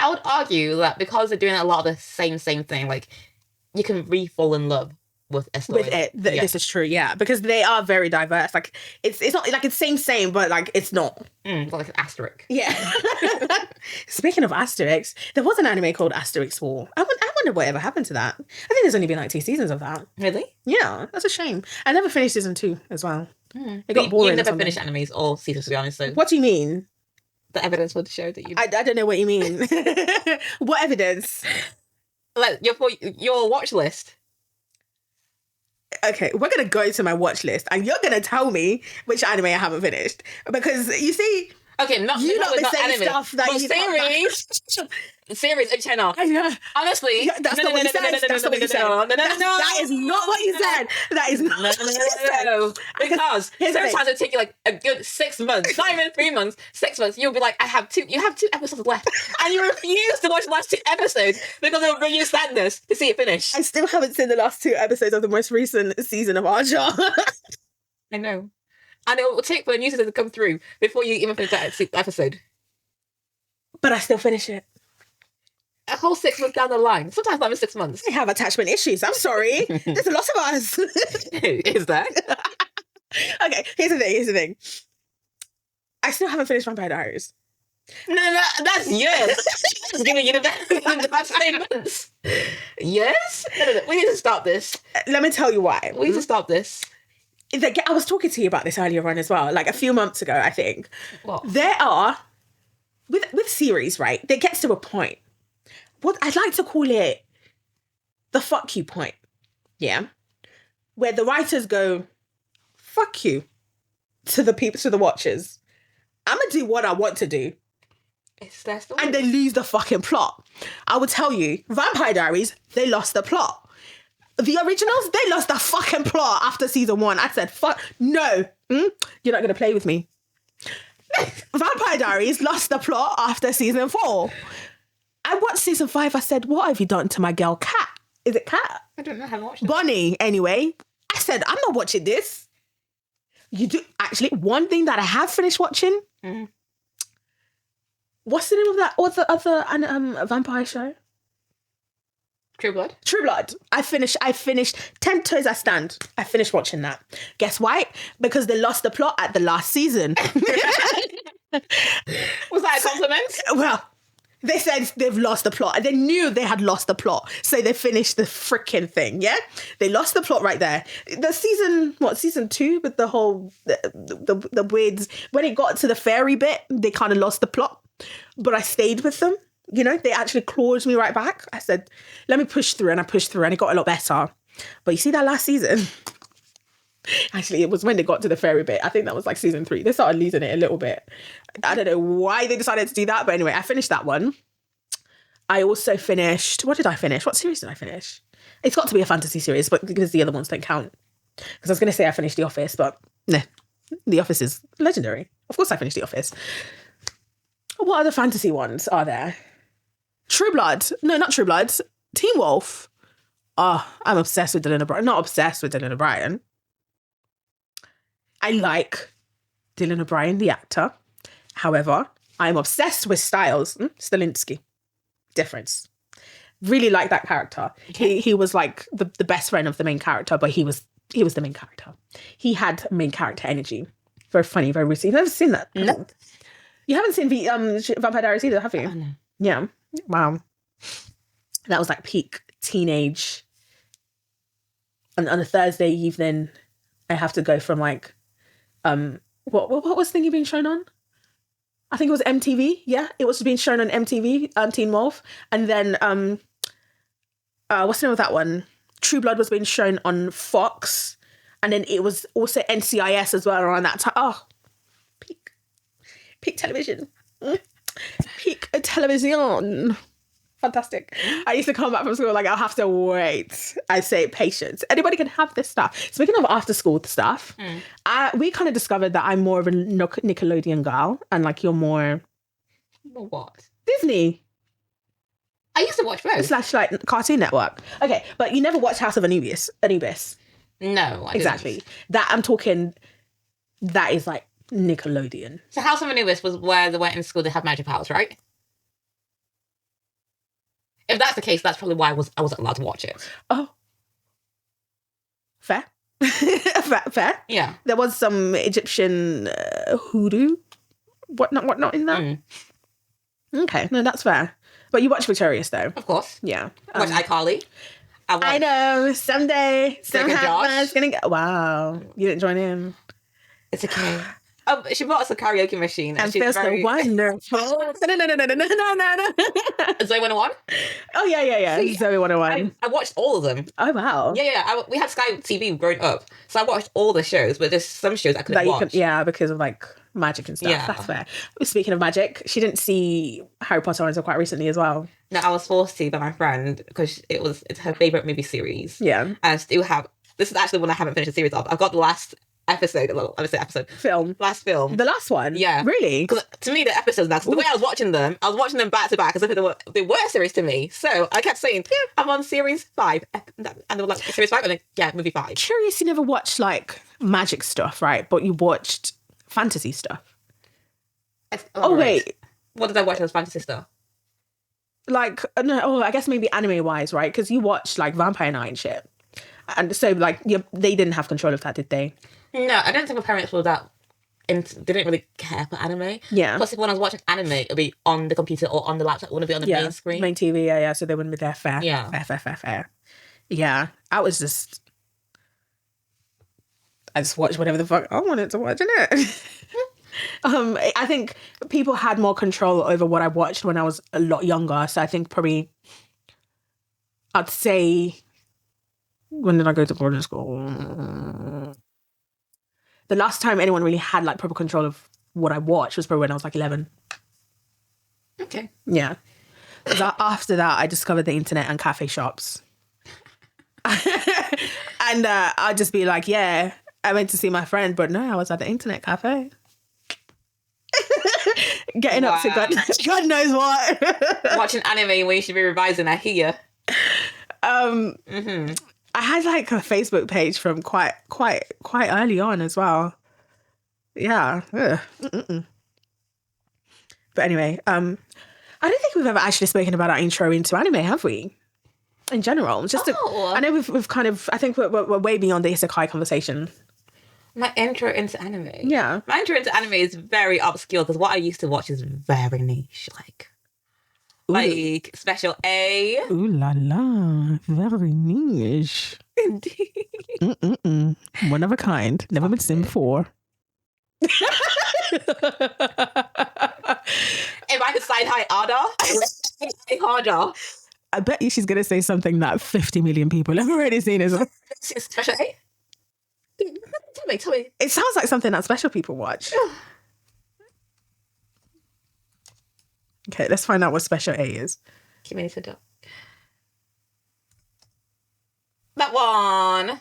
Speaker 1: I would argue that because they're doing a lot of the same thing, like you can fall in love with a story.
Speaker 2: With it. This is true, yeah. Because they are very diverse. Like it's not like it's same, but like it's not.
Speaker 1: Like an asterisk.
Speaker 2: Yeah. Speaking of asterisks, there was an anime called Asterix War. I wonder whatever happened to that. I think there's only been like 2 seasons of that.
Speaker 1: Really?
Speaker 2: Yeah, that's a shame. I never finished season 2 as well.
Speaker 1: It got boring. You never finished animes or seasons, to be honest. So
Speaker 2: what do you mean?
Speaker 1: The evidence would show that you.
Speaker 2: I don't know what you mean. What evidence?
Speaker 1: Like your watch list.
Speaker 2: Okay, we're gonna go to my watch list, and you're gonna tell me which anime I haven't finished because you see.
Speaker 1: Okay,
Speaker 2: you not the same
Speaker 1: anime,
Speaker 2: stuff that you
Speaker 1: series. Series Uchenna.
Speaker 2: I know.
Speaker 1: Honestly,
Speaker 2: yeah, that's not what you said. That's not what you said.
Speaker 1: No.
Speaker 2: That is not what you said. That is not what you said.
Speaker 1: Because sometimes it take you like a good 6 months, not even 3 months, 6 months. You'll be like, you have 2 episodes left, and you refuse to watch the last 2 episodes because it will bring you sadness to see it finish.
Speaker 2: I still haven't seen the last 2 episodes of the most recent season of Archer.
Speaker 1: I know. And it will take for the new season to come through before you even finish that episode.
Speaker 2: But I still finish it.
Speaker 1: A whole 6 months down the line. Sometimes not even 6 months.
Speaker 2: I have attachment issues. I'm sorry. There's a lot of us.
Speaker 1: Is there?
Speaker 2: Okay, here's the thing. I still haven't finished Vampire Diaries.
Speaker 1: No, that's years. Giving you the months. Yes? No. We need to stop this.
Speaker 2: Let me tell you why.
Speaker 1: We need to stop this.
Speaker 2: I was talking to you about this earlier on as well, like a few months ago, I think.
Speaker 1: What?
Speaker 2: There are, with series, right, there gets to a point. What I'd like to call it the fuck you point. Yeah. Where the writers go, fuck you to the watchers. I'm going to do what I want to do. And they lose the fucking plot. I will tell you, Vampire Diaries, they lost the plot. The originals, they lost the fucking plot after season 1. I said, fuck, no. You're not going to play with me. Vampire Diaries lost the plot after season 4. I watched season 5. I said, what have you done to my girl Cat? Is it Cat?
Speaker 1: I don't know. I haven't watched it.
Speaker 2: Bonnie, anyway. I said, I'm not watching this. You do. Actually, one thing that I have finished watching. What's the name of that? What's the other vampire show?
Speaker 1: True Blood.
Speaker 2: I finished 10 Toes I Stand. I finished watching that. Guess why? Because they lost the plot at the last season.
Speaker 1: Was that a compliment?
Speaker 2: Well, they said they've lost the plot. They knew they had lost the plot. So they finished the freaking thing, yeah? They lost the plot right there. The season 2 with the whole, the weirds. When it got to the fairy bit, they kind of lost the plot. But I stayed with them. You know, they actually clawed me right back. I said, let me push through. And I pushed through and it got a lot better. But you see that last season? Actually, it was when they got to the fairy bit. I think that was like season 3. They started losing it a little bit. I don't know why they decided to do that. But anyway, I finished that one. I also finished... What did I finish? What series did I finish? It's got to be a fantasy series, but because the other ones don't count. Because I was going to say I finished The Office, but no. The Office is legendary. Of course I finished The Office. What other fantasy ones are there? True Blood. No, not True Blood. Teen Wolf. Oh, I'm obsessed with Dylan O'Brien. Not obsessed with Dylan O'Brien. I like Dylan O'Brien, the actor. However, I'm obsessed with Styles. Stilinski. Difference. Really like that character. Okay. He was like the best friend of the main character, but he was the main character. He had main character energy. Very funny, very witty. You've never seen that?
Speaker 1: No.
Speaker 2: You haven't seen Vampire Diaries either, have you?
Speaker 1: Oh, no.
Speaker 2: Yeah. Wow. That was like peak teenage. And on a Thursday evening, I have to go from like, what was thingy being shown on? I think it was MTV. Yeah, it was being shown on MTV, Teen Wolf. And then, what's the name of that one? True Blood was being shown on Fox. And then it was also NCIS as well around that time. Oh, peak television. Peak television. Fantastic. I used to come back from school like, I'll have to wait. I say patience. Anybody can have this stuff. Speaking of after school stuff, we kind of discovered that I'm more of a Nickelodeon girl and like you're more...
Speaker 1: What?
Speaker 2: Disney.
Speaker 1: I used to watch both.
Speaker 2: / like Cartoon Network. Okay, but you never watched House of Anubis.
Speaker 1: No, I
Speaker 2: exactly.
Speaker 1: didn't.
Speaker 2: That I'm talking, that is like Nickelodeon.
Speaker 1: So House of Anubis was where they went in school, they had magic powers, right? If that's the case, that's probably why I wasn't allowed to watch it.
Speaker 2: Oh. Fair. Fair.
Speaker 1: Yeah.
Speaker 2: There was some Egyptian hoodoo, whatnot in that. Okay, no, that's fair. But you watch Victorious though.
Speaker 1: Of course.
Speaker 2: Yeah.
Speaker 1: I watch iCarly.
Speaker 2: I know. Someday.
Speaker 1: Josh.
Speaker 2: Gonna go. Wow. You didn't join in.
Speaker 1: It's okay. She bought us a karaoke machine.
Speaker 2: And feels so wonderful. No.
Speaker 1: Zoe 101?
Speaker 2: Oh, yeah. See, Zoe 101.
Speaker 1: I watched all of them.
Speaker 2: Oh, wow.
Speaker 1: Yeah. We had Sky TV growing up. So I watched all the shows, but there's some shows I couldn't watch.
Speaker 2: Because of like magic and stuff.
Speaker 1: Yeah.
Speaker 2: That's fair. Speaking of magic, she didn't see Harry Potter until quite recently as well.
Speaker 1: No, I was forced to by my friend because it's her favourite movie series.
Speaker 2: Yeah.
Speaker 1: And I still have... This is actually one I haven't finished the series of. I've got the last...
Speaker 2: Film.
Speaker 1: Last film.
Speaker 2: The last one?
Speaker 1: Yeah.
Speaker 2: Really?
Speaker 1: Because to me, the episodes now, the way I was watching them back to back as if they were series to me. So I kept saying, I'm on series 5. And they were like, series 5? And then, yeah, movie 5.
Speaker 2: Curious you never watched like magic stuff, right? But you watched fantasy stuff. Wait.
Speaker 1: What did I watch as fantasy stuff?
Speaker 2: Like, no, I guess maybe anime-wise, right? Because you watched like Vampire Night and shit. And so like, they didn't have control of that, did they?
Speaker 1: No, I don't think my parents were that... they didn't really care for anime.
Speaker 2: Yeah.
Speaker 1: Plus, if when I was watching anime, it would be on the computer or on the laptop. It wouldn't be on the main screen.
Speaker 2: Main TV, yeah. So they wouldn't be there. Fair.
Speaker 1: Yeah.
Speaker 2: Fair. Yeah. I just watched whatever the fuck I wanted to watch, innit? I think people had more control over what I watched when I was a lot younger. So I think probably I'd say... When did I go to boarding school? The last time anyone really had like proper control of what I watched was probably when I was like 11.
Speaker 1: Okay.
Speaker 2: Yeah. Because after that, I discovered the internet and cafe shops. And I'd just be like, yeah, I went to see my friend, but no, I was at the internet cafe. Getting up to God knows what.
Speaker 1: Watching anime when you should be revising, I hear.
Speaker 2: I had like a Facebook page from quite early on as well. Yeah. But anyway, I don't think we've ever actually spoken about our intro into anime, have we? In general, I know we've kind of. I think we're way beyond the isekai conversation.
Speaker 1: My intro into anime.
Speaker 2: Yeah.
Speaker 1: My intro into anime is very obscure because what I used to watch is very niche, like Special A.
Speaker 2: Ooh la la, very niche.
Speaker 1: Indeed.
Speaker 2: One of a kind. Never been seen before.
Speaker 1: If I could side high harder.
Speaker 2: I bet you she's going to say something that 50 million people have already seen as well.
Speaker 1: Special A? Tell me.
Speaker 2: It sounds like something that special people watch. Okay, let's find out what Special A is.
Speaker 1: That one.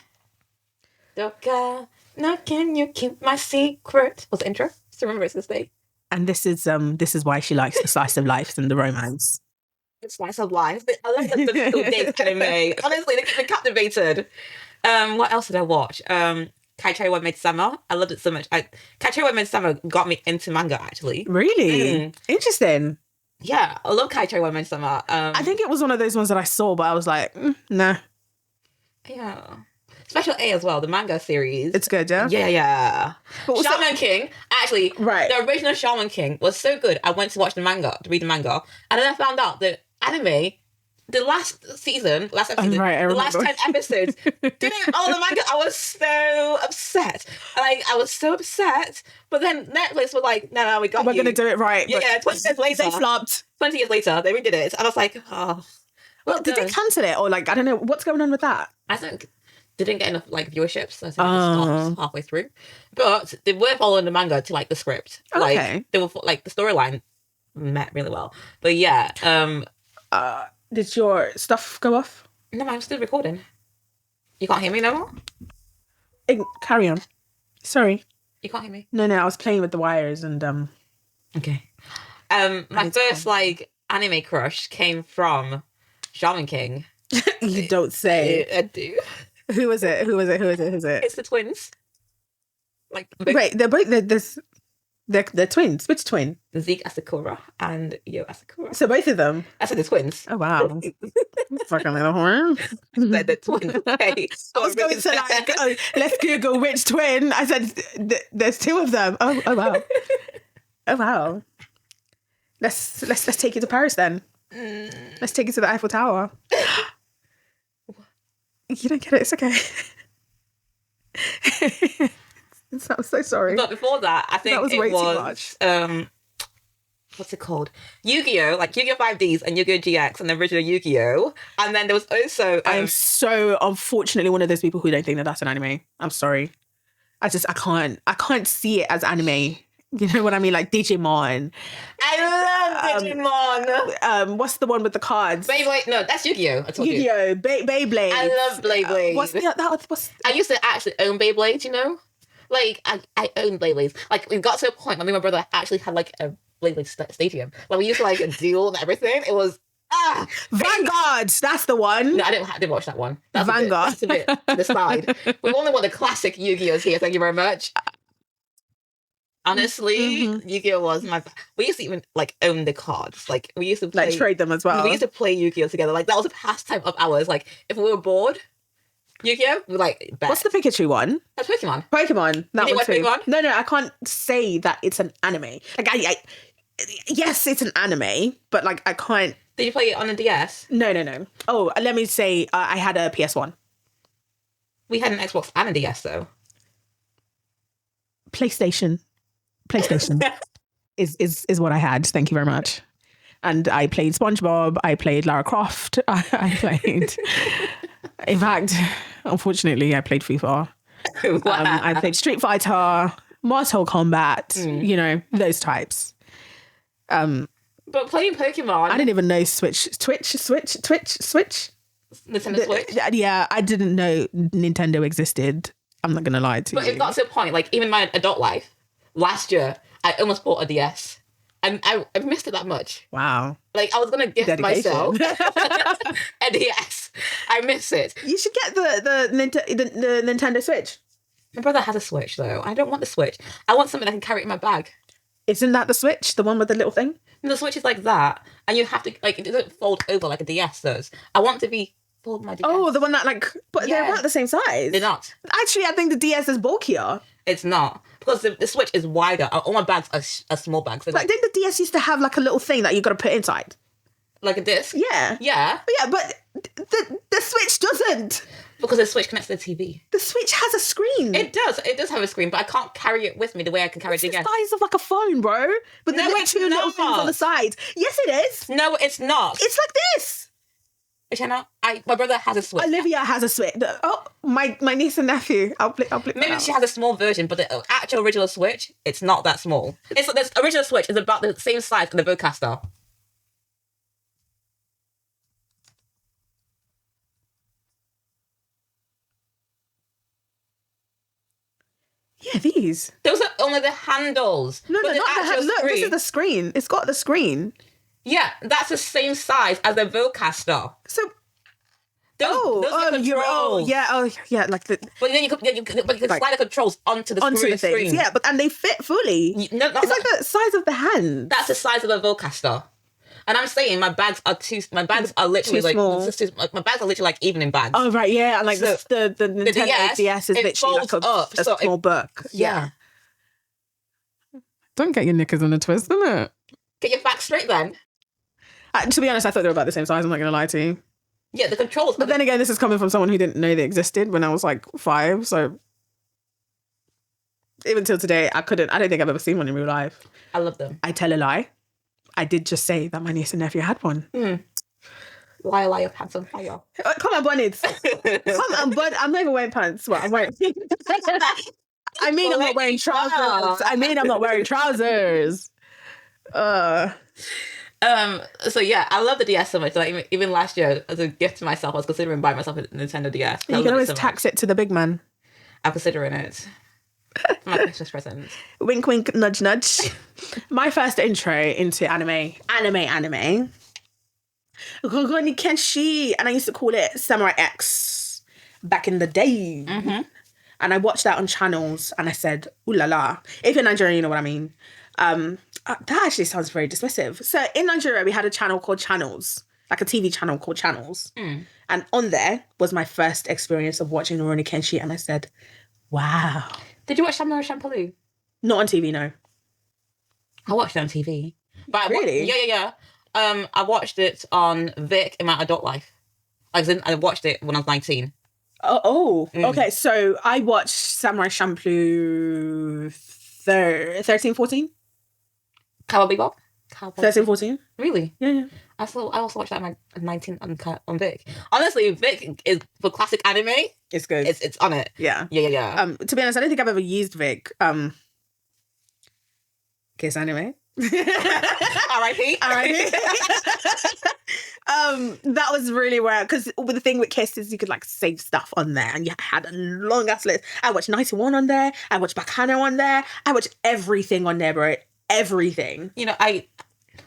Speaker 1: Doka, now can you keep my secret? What's the intro? Still remember it's this day.
Speaker 2: And this is why she likes the slice of life and the romance.
Speaker 1: The slice of life. I love the school dates anime. Honestly, they keep me captivated. What else did I watch? Kaichou wa Midsummer. I loved it so much. Kaichou wa Midsummer got me into manga, actually.
Speaker 2: Really? Interesting.
Speaker 1: Yeah, I love Kaichou wa Midsummer.
Speaker 2: I think it was one of those ones that I saw, but I was like, nah.
Speaker 1: Yeah. Special A as well, the manga series.
Speaker 2: It's good, yeah?
Speaker 1: Yeah.
Speaker 2: But
Speaker 1: Shaman King, actually,
Speaker 2: right.
Speaker 1: The original Shaman King was so good. I went to watch the manga, to read the manga, and then I found out that anime, the last episode, the last 10 episodes, didn't all the manga. I was so upset. I was so upset. But then Netflix were like, no, we're going
Speaker 2: to do it right.
Speaker 1: Yeah, 20 years later.
Speaker 2: They flopped.
Speaker 1: 20 years later, they redid it. And I was like, oh.
Speaker 2: Well, did they cancel it? Or like, I don't know, what's going on with that?
Speaker 1: I think they didn't get enough like viewership, so I think it stopped halfway through. But they were following the manga to like the script.
Speaker 2: Okay.
Speaker 1: Like they were like the storyline met really well. But yeah.
Speaker 2: Did your stuff go off?
Speaker 1: No, I'm still recording. You can't hear me no more?
Speaker 2: Carry on. Sorry.
Speaker 1: You can't hear me?
Speaker 2: No, I was playing with the wires and
Speaker 1: Okay. My first like anime crush came from Shaman King.
Speaker 2: You don't say.
Speaker 1: I do.
Speaker 2: Who is it?
Speaker 1: It's the twins. Like
Speaker 2: wait, they're both they're twins. Which twin?
Speaker 1: Zeke Asakura and Yo Asakura.
Speaker 2: So both of them.
Speaker 1: I said the twins.
Speaker 2: Oh wow. Fucking little horn.
Speaker 1: They're the twins. Okay.
Speaker 2: I was going to like, let's Google which twin. I said there's two of them. Oh wow. Oh wow. Let's take it to Paris then. Let's take it to the Eiffel Tower. You don't get it. It's okay. I'm so sorry.
Speaker 1: But before that, I think
Speaker 2: that was way too much.
Speaker 1: What's it called? Yu-Gi-Oh! Like Yu-Gi-Oh! 5Ds and Yu-Gi-Oh! GX and the original Yu-Gi-Oh! And then there was also...
Speaker 2: I am so unfortunately one of those people who don't think that that's an anime. I'm sorry. I can't see it as anime. You know what I mean? Like Digimon.
Speaker 1: I love Digimon.
Speaker 2: What's the one with the cards?
Speaker 1: Beyblade. No, that's Yu-Gi-Oh!
Speaker 2: Yu-Gi-Oh! Beyblade.
Speaker 1: I love Beyblade. I used to actually own Beyblade, you know? Like, I own Beyblades. Like, we got to a point when me and my brother actually had, like, a Beyblade stadium. Like, we used to, like, duel and everything. It was...
Speaker 2: Vanguard! That's the one.
Speaker 1: No, I didn't watch that one. That's
Speaker 2: Vanguard.
Speaker 1: That's a bit to the side. We only want the classic Yu-Gi-Ohs here. Thank you very much. Honestly, Yu-Gi-Oh! Was my... We used to even, like, own the cards. Like, we used to play...
Speaker 2: Like, trade them as well.
Speaker 1: We used to play Yu-Gi-Oh! Together. Like, that was a pastime of ours. Like, if we were bored, Yu-Gi-Oh! We like... Bet.
Speaker 2: What's the Pikachu one?
Speaker 1: That's Pokemon.
Speaker 2: That one too.
Speaker 1: Pokemon?
Speaker 2: No, I can't say that it's an anime. Like, yes, it's an anime, but, like, I can't...
Speaker 1: Did you play it on a DS?
Speaker 2: No. Oh, let me say I had a PS1.
Speaker 1: We had an Xbox and a DS, though.
Speaker 2: PlayStation is what I had. Thank you very much. And I played SpongeBob. I played Lara Croft. I played... In fact, unfortunately, I played FIFA.
Speaker 1: Wow.
Speaker 2: I played Street Fighter, Mortal Kombat, you know, those types.
Speaker 1: But playing Pokemon...
Speaker 2: I didn't even know Switch.
Speaker 1: Nintendo Switch?
Speaker 2: Yeah, I didn't know Nintendo existed. I'm not going to lie to you.
Speaker 1: But it got to a point, like, even my adult life, last year, I almost bought a DS. And I've missed it that much.
Speaker 2: Wow.
Speaker 1: Like, I was going to gift myself a DS. I miss it.
Speaker 2: You should get the Nintendo Switch.
Speaker 1: My brother has a Switch, though. I don't want the Switch. I want something I can carry in my bag.
Speaker 2: Isn't that the Switch? The one with the little thing?
Speaker 1: And the Switch is like that. And you have to, like, it doesn't fold over like a DS does. I want to be fold my DS.
Speaker 2: Oh, the one that, like, but they're about the same size.
Speaker 1: They're not.
Speaker 2: Actually, I think the DS is bulkier.
Speaker 1: It's not. Because the Switch is wider. All my bags are small bags.
Speaker 2: Like, didn't the DS used to have, like, a little thing that you got to put inside?
Speaker 1: Like a disc?
Speaker 2: Yeah.
Speaker 1: Yeah.
Speaker 2: Yeah, but the Switch doesn't.
Speaker 1: Because the Switch connects to the TV.
Speaker 2: The Switch has a screen.
Speaker 1: It does. It does have a screen, but I can't carry it with me the way I can carry it again.
Speaker 2: It's the size of like a phone, bro. With the two little things on the side. Yes, it is.
Speaker 1: No, it's not.
Speaker 2: It's like this.
Speaker 1: Uchenna, my brother has a Switch.
Speaker 2: Olivia has a Switch. Oh, my niece and nephew. I'll play.
Speaker 1: Maybe she has a small version, but the actual original Switch, it's not that small. The original Switch is about the same size as the Vocaster.
Speaker 2: Yeah, these.
Speaker 1: Those are only the handles.
Speaker 2: No,
Speaker 1: but
Speaker 2: not the handles. Look, this is the screen. It's got the screen.
Speaker 1: Yeah, that's the same size as the Vocaster.
Speaker 2: So...
Speaker 1: Those
Speaker 2: like the...
Speaker 1: But then you could slide the controls onto the screen.
Speaker 2: Yeah, and they fit fully. It's like the size of the hand.
Speaker 1: That's the size of a Vocaster. And I'm saying my bags are literally
Speaker 2: too small.
Speaker 1: My bags are literally like evening bags.
Speaker 2: Oh right, yeah, and like so the Nintendo DS is literally like a small book. Yeah. Don't get your knickers on a twist, innit?
Speaker 1: Get your back straight then.
Speaker 2: To be honest, I thought they were about the same size. I'm not going to lie to you.
Speaker 1: Yeah, the controls.
Speaker 2: But then again, this is coming from someone who didn't know they existed when I was like 5. So even till today, I don't think I've ever seen one in real life.
Speaker 1: I love them.
Speaker 2: I tell a lie. I did just say that my niece and nephew had one.
Speaker 1: Lie, your pants on fire.
Speaker 2: Come on, bonnets. Come on, but I'm not even wearing pants. Well, I'm wearing... I mean, I'm not wearing trousers.
Speaker 1: So yeah, I love the DS so much. Like even last year, as a gift to myself, I was considering buying myself a Nintendo DS.
Speaker 2: You can always tax it to the big man.
Speaker 1: I'm considering it. My Christmas present.
Speaker 2: Wink, wink, nudge, nudge. My first intro into anime. Rurouni Kenshi, and I used to call it Samurai X back in the day.
Speaker 1: Mm-hmm.
Speaker 2: And I watched that on channels, and I said, "Ooh la la!" If you're Nigerian, you know what I mean. That actually sounds very dismissive. So in Nigeria, we had a channel called Channels, like a TV channel called Channels, and on there was my first experience of watching Rurouni Kenshi, and I said, "Wow."
Speaker 1: Did you watch Samurai Champloo?
Speaker 2: Not on TV, no.
Speaker 1: I watched it on TV. But
Speaker 2: really?
Speaker 1: Yeah. I watched it on Vic in my adult life. I watched it when I was 19.
Speaker 2: Okay. So I watched Samurai Champloo 13, 14?
Speaker 1: Cowboy Bebop?
Speaker 2: 13, 14?
Speaker 1: Really?
Speaker 2: Yeah.
Speaker 1: I also watched that at 19 on Vic. Honestly, Vic is for classic anime.
Speaker 2: It's good.
Speaker 1: It's on it.
Speaker 2: Yeah.
Speaker 1: Yeah.
Speaker 2: To be honest, I don't think I've ever used Vic. Kiss anime.
Speaker 1: R.I.P.
Speaker 2: That was really rare because the thing with Kiss is you could like save stuff on there, and you had a long ass list. I watched 91 on there. I watched Bacano on there. I watched everything on there, bro. Everything.
Speaker 1: You know,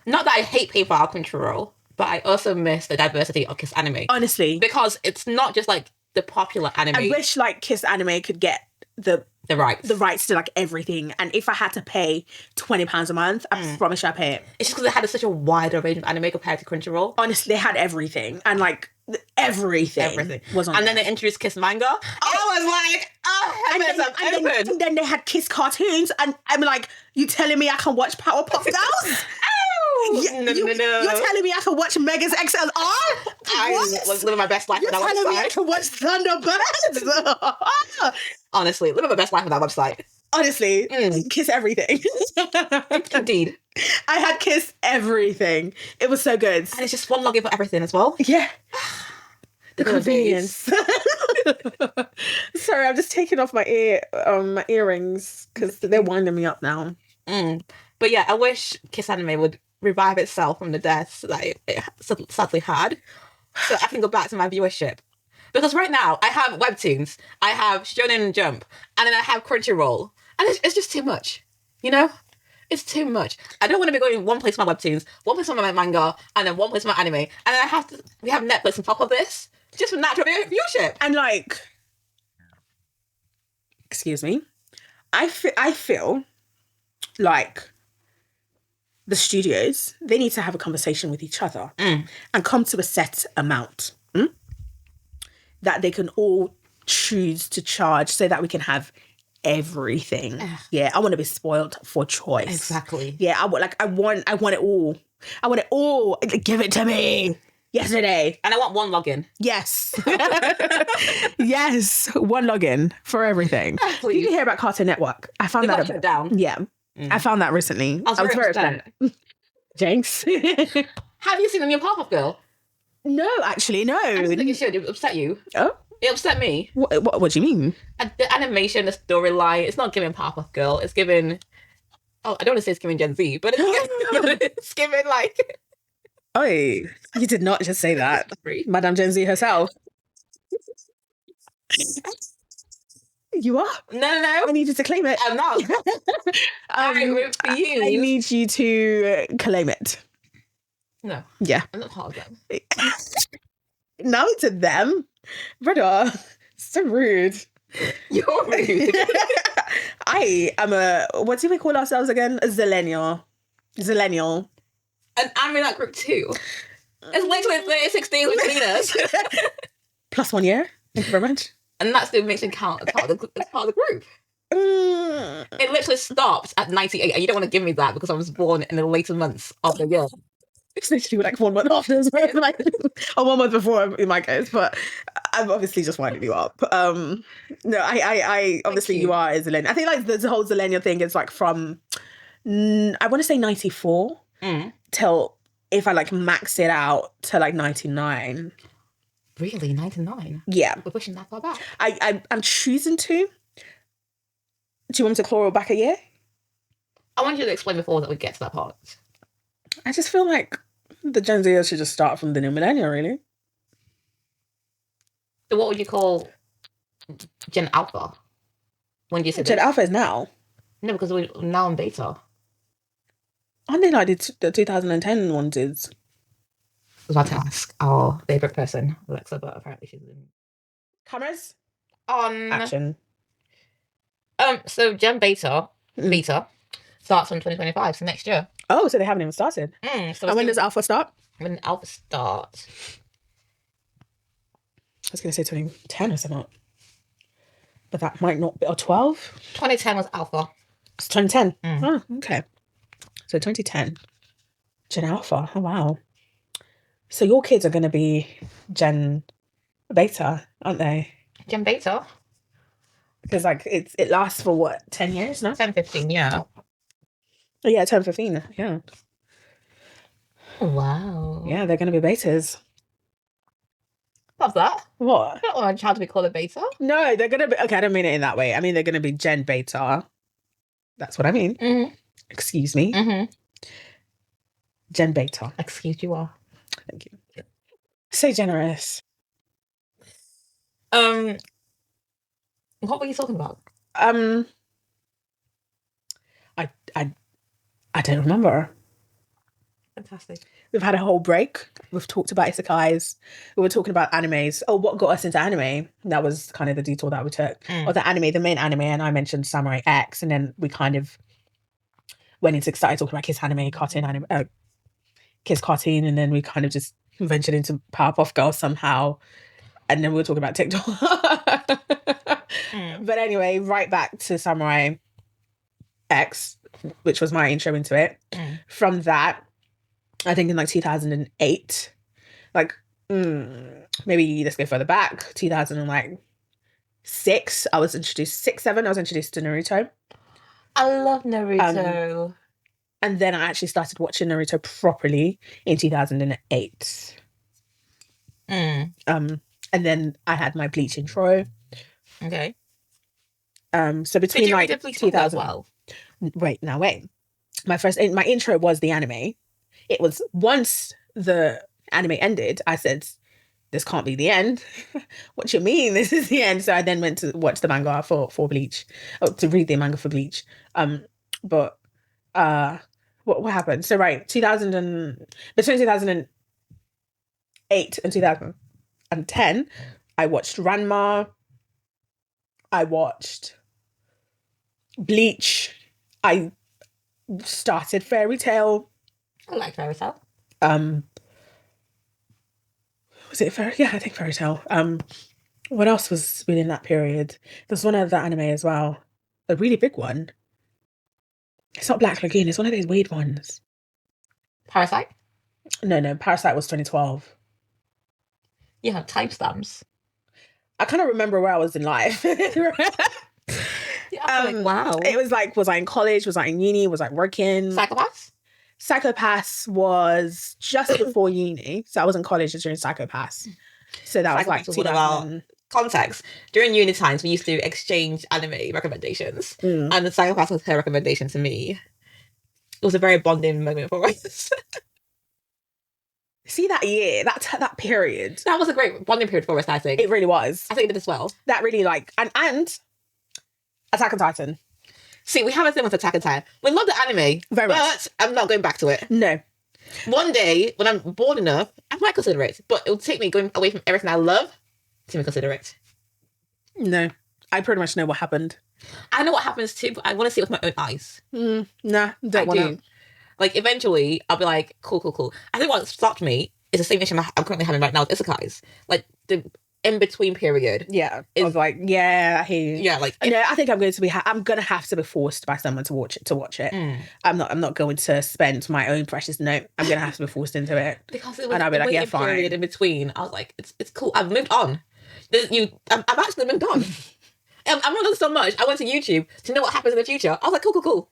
Speaker 1: not that I hate PayPal Crunchyroll, but I also miss the diversity of Kiss anime.
Speaker 2: Honestly,
Speaker 1: because it's not just like the popular anime.
Speaker 2: I wish like Kiss anime could get the rights to like everything, and if I had to pay £20 a month, I promise you I'd pay it.
Speaker 1: It's just because they had such a wide range of anime compared to Crunchyroll.
Speaker 2: Honestly, they had everything, and like everything was on.
Speaker 1: And
Speaker 2: there.
Speaker 1: then they introduced Kiss manga. I was like,
Speaker 2: and then they had Kiss cartoons, and I'm like, you telling me I can watch Powerpuff Girls?
Speaker 1: No.
Speaker 2: You're telling me I can watch Megas XLR?
Speaker 1: I was living my best life on that website.
Speaker 2: You're telling me I can watch Thunderbirds?
Speaker 1: Honestly, living my best life on that website.
Speaker 2: Honestly, Kiss everything.
Speaker 1: Indeed.
Speaker 2: I had Kiss everything. It was so good.
Speaker 1: And it's just one login for everything as well.
Speaker 2: Yeah. The convenience. Sorry, I'm just taking off my earrings because they're winding me up now.
Speaker 1: But yeah, I wish Kiss Anime would revive itself from the deaths that it sadly had, so I can go back to my viewership. Because right now I have webtoons, I have Shonen Jump, and then I have Crunchyroll, and it's just too much. You know, it's too much. I don't want to be going one place for my webtoons, one place for my manga, and then one place for my anime, and then we have Netflix on top of this just for natural viewership.
Speaker 2: And like, excuse me, I feel like the studios, they need to have a conversation with each other and come to a set amount that they can all choose to charge so that we can have everything. Yeah, I want to be spoiled for choice.
Speaker 1: Exactly.
Speaker 2: Yeah, I want it all. I want it all. Give it to me. Yesterday.
Speaker 1: And I want one login.
Speaker 2: Yes. Yes. One login for everything. Please. Did you hear about Cartoon Network? I found that
Speaker 1: down.
Speaker 2: Yeah. I found that recently. I was very upset. Jinx.
Speaker 1: Have you seen the new Powerpuff Girl?
Speaker 2: No, actually, no.
Speaker 1: I don't think it should. It upset you.
Speaker 2: Oh?
Speaker 1: It upset me.
Speaker 2: What do you mean?
Speaker 1: The animation, the storyline, it's not giving Powerpuff Girl. It's giving... Oh, I don't want to say it's giving Gen Z, but it's giving like...
Speaker 2: Oh, you did not just say that. Madame Gen Z herself. You are?
Speaker 1: No.
Speaker 2: I need you to claim it.
Speaker 1: I'm not. I
Speaker 2: need you to claim it.
Speaker 1: No.
Speaker 2: Yeah.
Speaker 1: I'm not part of them.
Speaker 2: No to them? Brother, so rude.
Speaker 1: You're rude.
Speaker 2: I am what do we call ourselves again? A zillennial.
Speaker 1: And I'm in that group too. It's literally 36 days between us.
Speaker 2: Plus 1 year. Thank you very much.
Speaker 1: And that still makes it count as part of the group. It literally stops at 98, and you don't want to give me that because I was born in the later months of the year.
Speaker 2: It's literally like 1 month after, like, or 1 month before in my case, but I'm obviously just winding you up. No, I obviously you are a Zillennial. I think like the whole Zillennial thing is like from, I want to say 94 till, if I like max it out, to like 99.
Speaker 1: Really? 99?
Speaker 2: Yeah.
Speaker 1: We're pushing that far back.
Speaker 2: I'm choosing to. Do you want me to claw back a year?
Speaker 1: I want you to explain before that we get to that part.
Speaker 2: I just feel like the Gen Zers should just start from the new millennium, really.
Speaker 1: So what would you call Gen Alpha? When do you say
Speaker 2: Gen Alpha is now?
Speaker 1: No, because we're now in beta.
Speaker 2: Aren't they like the 2010 ones is?
Speaker 1: I was about to ask our favourite person, Alexa, but apparently she's in...
Speaker 2: Cameras?
Speaker 1: On...
Speaker 2: Action.
Speaker 1: So Gen Beta starts on 2025, so next year.
Speaker 2: Oh, so they haven't even started.
Speaker 1: So
Speaker 2: and when does Alpha start?
Speaker 1: When Alpha starts?
Speaker 2: I was going to say 2010 or something. But that might not be... Or 12?
Speaker 1: 2010 was Alpha.
Speaker 2: It's 2010? Oh, okay. So 2010. Gen Alpha. Oh, wow. So your kids are going to be Gen Beta, aren't they?
Speaker 1: Gen Beta?
Speaker 2: Because like it lasts for what, 10 years now?
Speaker 1: 10, 15, yeah.
Speaker 2: Oh, yeah, 10, 15, yeah.
Speaker 1: Wow.
Speaker 2: Yeah, they're going to be betas.
Speaker 1: Love that.
Speaker 2: What?
Speaker 1: I don't want a child to be called a beta.
Speaker 2: No, they're going to be... Okay, I don't mean it in that way. I mean, they're going to be Gen Beta. That's what I mean. Excuse me. Gen Beta.
Speaker 1: Excuse you are.
Speaker 2: Thank you. So generous.
Speaker 1: What were you talking about?
Speaker 2: I don't remember.
Speaker 1: Fantastic.
Speaker 2: We've had a whole break. We've talked about isekais. We were talking about animes. Oh, what got us into anime? That was kind of the detour that we took. Or the main anime, and I mentioned Samurai X, and then we kind of went into started talking about kids cartoon, and then we kind of just ventured into Powerpuff Girls somehow, and then we were talking about TikTok. But anyway, right back to Samurai X, which was my intro into it. From that, I think in like 2008, like maybe let's go further back, 2006, I was introduced, 6, 7, I was introduced to Naruto.
Speaker 1: I love Naruto.
Speaker 2: And then I actually started watching Naruto properly in 2008. And then I had my Bleach intro.
Speaker 1: Okay.
Speaker 2: So between like 2000.
Speaker 1: Well?
Speaker 2: Wait. My intro was the anime. It was once the anime ended, I said, this can't be the end. What do you mean this is the end? So I then went to watch the manga for Bleach, to read the manga for Bleach. But what happened? So right, between 2008 and 2010, I watched Ranma. I watched Bleach. I started Fairy Tail.
Speaker 1: I like Fairy Tail.
Speaker 2: Was it Fairy? Yeah, I think Fairy Tail. What else was within that period? There's one other anime as well, a really big one. It's not Black Lagoon. It's one of those weird ones.
Speaker 1: Parasite?
Speaker 2: No. Parasite was 2012.
Speaker 1: You have timestamps.
Speaker 2: I kind of remember where I was in life.
Speaker 1: Wow.
Speaker 2: It was like, was I in college? Was I in uni? Was I working? Psychopaths was just before uni. So I was in college during Psychopaths. So that was like 2000.
Speaker 1: Context. During uni times, we used to exchange anime recommendations. And the Psychopaths was her recommendation to me. It was a very bonding moment for us.
Speaker 2: See, that year, that period.
Speaker 1: That was a great bonding period for us, I think.
Speaker 2: It really was.
Speaker 1: I think it did as well.
Speaker 2: That really and Attack on Titan.
Speaker 1: See, we have a thing with Attack on Titan. We love the anime,
Speaker 2: Very much.
Speaker 1: but I'm not going back to it.
Speaker 2: No.
Speaker 1: One day, when I'm bored enough, I might consider it, but it'll take me going away from everything I love to consider it.
Speaker 2: No. I pretty much know what happened.
Speaker 1: I know what happens too, but I want to see it with my own eyes.
Speaker 2: Nah, don't want to.
Speaker 1: Like, eventually, I'll be like, cool. I think what stopped me is the same issue I'm currently having right now with Isekais. Like, the in-between period.
Speaker 2: Yeah. I was like, I hear you.
Speaker 1: Yeah, like...
Speaker 2: I think I'm going to have to be forced by someone to watch it. I'm not going to spend my own precious note. I'm going to have to be forced into it.
Speaker 1: Because it was
Speaker 2: and I'll be like, yeah, fine.
Speaker 1: Period in between. I was like, it's cool. I've moved on. I've actually moved on. I've not done so much. I went to YouTube to know what happens in the future. I was like, cool.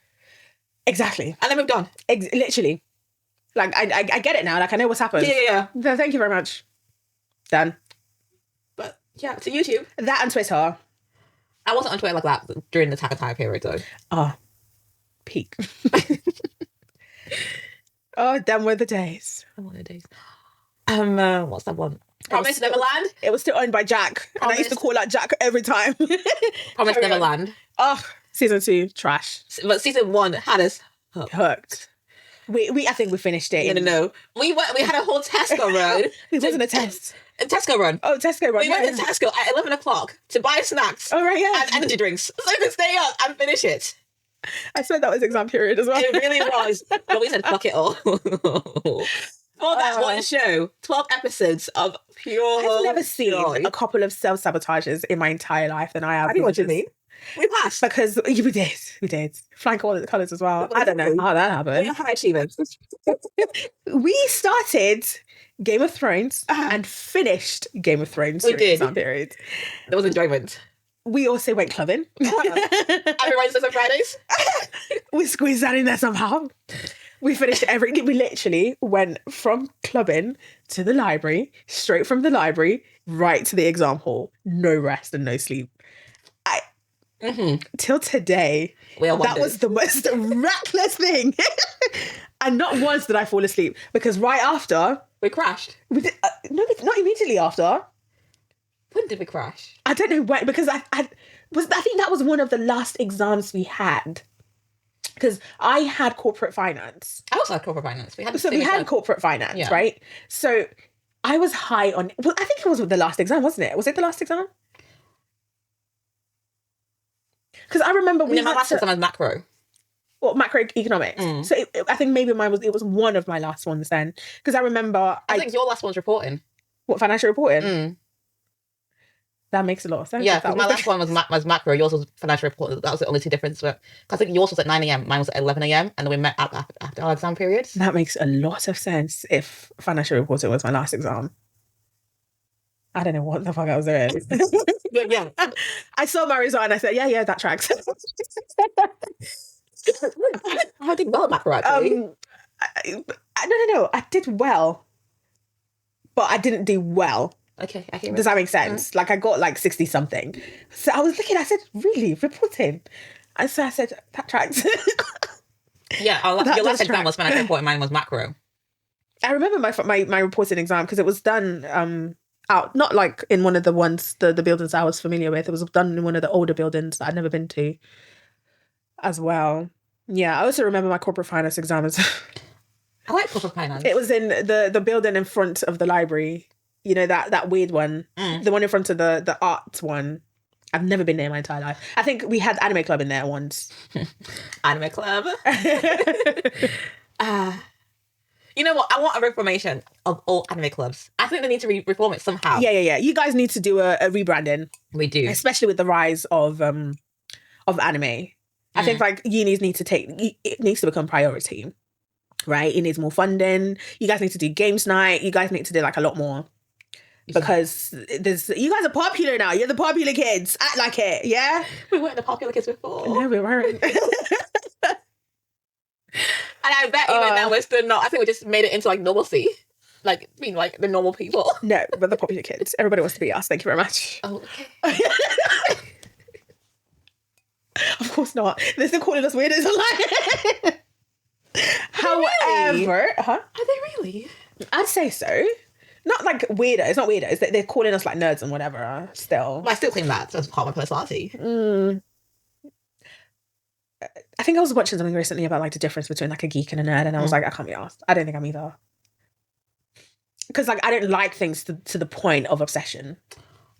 Speaker 2: Exactly.
Speaker 1: And I moved on.
Speaker 2: Literally. Like, I get it now. Like, I know what's happened.
Speaker 1: Yeah.
Speaker 2: So, thank you very much. Done.
Speaker 1: But, yeah, to YouTube.
Speaker 2: That and Twitter.
Speaker 1: I wasn't on Twitter like that during the Attack on Titan period, though.
Speaker 2: Oh. Peak. Oh, them were the days.
Speaker 1: What's that one? Promised Neverland?
Speaker 2: It was still owned by Jack. And I used to call out Jack every time.
Speaker 1: Promised Neverland.
Speaker 2: Oh, season 2, trash.
Speaker 1: But season 1 had us
Speaker 2: hooked. I think we finished it.
Speaker 1: No. We had a whole Tesco run.
Speaker 2: It wasn't a test.
Speaker 1: A Tesco run.
Speaker 2: Oh, Tesco run.
Speaker 1: We went to Tesco at 11 o'clock to buy snacks.
Speaker 2: Oh, right, yeah.
Speaker 1: And energy drinks. So we could stay up and finish it.
Speaker 2: I swear that was exam period as well.
Speaker 1: It really was. But we said, fuck it all. For that one show, 12 episodes of pure
Speaker 2: I've never seen a couple of self-sabotages in my entire life than I have.
Speaker 1: I think what you mean. We passed.
Speaker 2: Because we did. Flying colours as well. I don't know how that happened.
Speaker 1: We're high achievers.
Speaker 2: We started Game of Thrones and finished Game of Thrones during the exam period.
Speaker 1: There was enjoyment.
Speaker 2: We also went clubbing.
Speaker 1: Every Wednesdays and Fridays.
Speaker 2: We squeezed that in there somehow. We finished we literally went from clubbing to the library, straight from the library, right to the exam hall. No rest and no sleep. Till today, that was the most reckless thing. And not once did I fall asleep, because right after...
Speaker 1: We crashed.
Speaker 2: No, not immediately after.
Speaker 1: When did we crash?
Speaker 2: I don't know when, because I think that was one of the last exams we had. Because I had corporate finance.
Speaker 1: I also had corporate finance. We
Speaker 2: had corporate finance, right? So I was high on... Well, I think it was the last exam, wasn't it? Was it the last exam? Because I remember
Speaker 1: my last exam was macro.
Speaker 2: What, macroeconomics? So I think maybe it was one of my last ones then. Because I remember...
Speaker 1: I think your last one's reporting.
Speaker 2: What, financial reporting? That makes a lot of sense.
Speaker 1: Yeah, my last one was macro. Yours was financial reporting. That was the only two differences. Because I think yours was at 9 a.m, mine was at 11 a.m, and then we met after our exam periods.
Speaker 2: That makes a lot of sense if financial reporting was my last exam. I don't know what the fuck I was doing.
Speaker 1: Yeah.
Speaker 2: I saw my result and I said, yeah, that tracks.
Speaker 1: I did well at macro, actually.
Speaker 2: No. I did well. But I didn't do well.
Speaker 1: Okay, I hear it.
Speaker 2: Does that make sense? Like, I got like 60 something. So I was looking, I said, really? Reporting? And so I said, that tracks.
Speaker 1: Yeah, your last exam was financial reporting, mine was macro.
Speaker 2: I remember my reporting exam because it was done out, not like in one of the ones, the buildings I was familiar with. It was done in one of the older buildings that I'd never been to as well. Yeah, I also remember my corporate finance exams.
Speaker 1: I like corporate finance.
Speaker 2: It was in the building in front of the library. You know, that weird one. The one in front of the art one. I've never been there in my entire life. I think we had anime club in there once.
Speaker 1: Anime club. You know what? I want a reformation of all anime clubs. I think they need to reform it somehow.
Speaker 2: Yeah. You guys need to do a rebranding.
Speaker 1: We do.
Speaker 2: Especially with the rise of anime. I think like unis it needs to become priority. Right? It needs more funding. You guys need to do games night. You guys need to do like a lot more. Because you guys are popular now. You're the popular kids. Act like it, yeah?
Speaker 1: We weren't the popular kids before.
Speaker 2: No, we weren't.
Speaker 1: And I bet even now we're still not. I think we just made it into like normalcy. Like being like the normal people.
Speaker 2: No, we're the popular kids. Everybody wants to be us. Thank you very much.
Speaker 1: Oh, okay.
Speaker 2: Of course not. They're still calling us weirdos online. However,
Speaker 1: Are they really?
Speaker 2: I'd say so. Not like weirdos, not weirdos. They're calling us like nerds and whatever still.
Speaker 1: But I still claim that as part of my personality.
Speaker 2: I think I was watching something recently about like the difference between like a geek and a nerd, and I was like, I can't be asked. I don't think I'm either. Because like I don't like things to the point of obsession.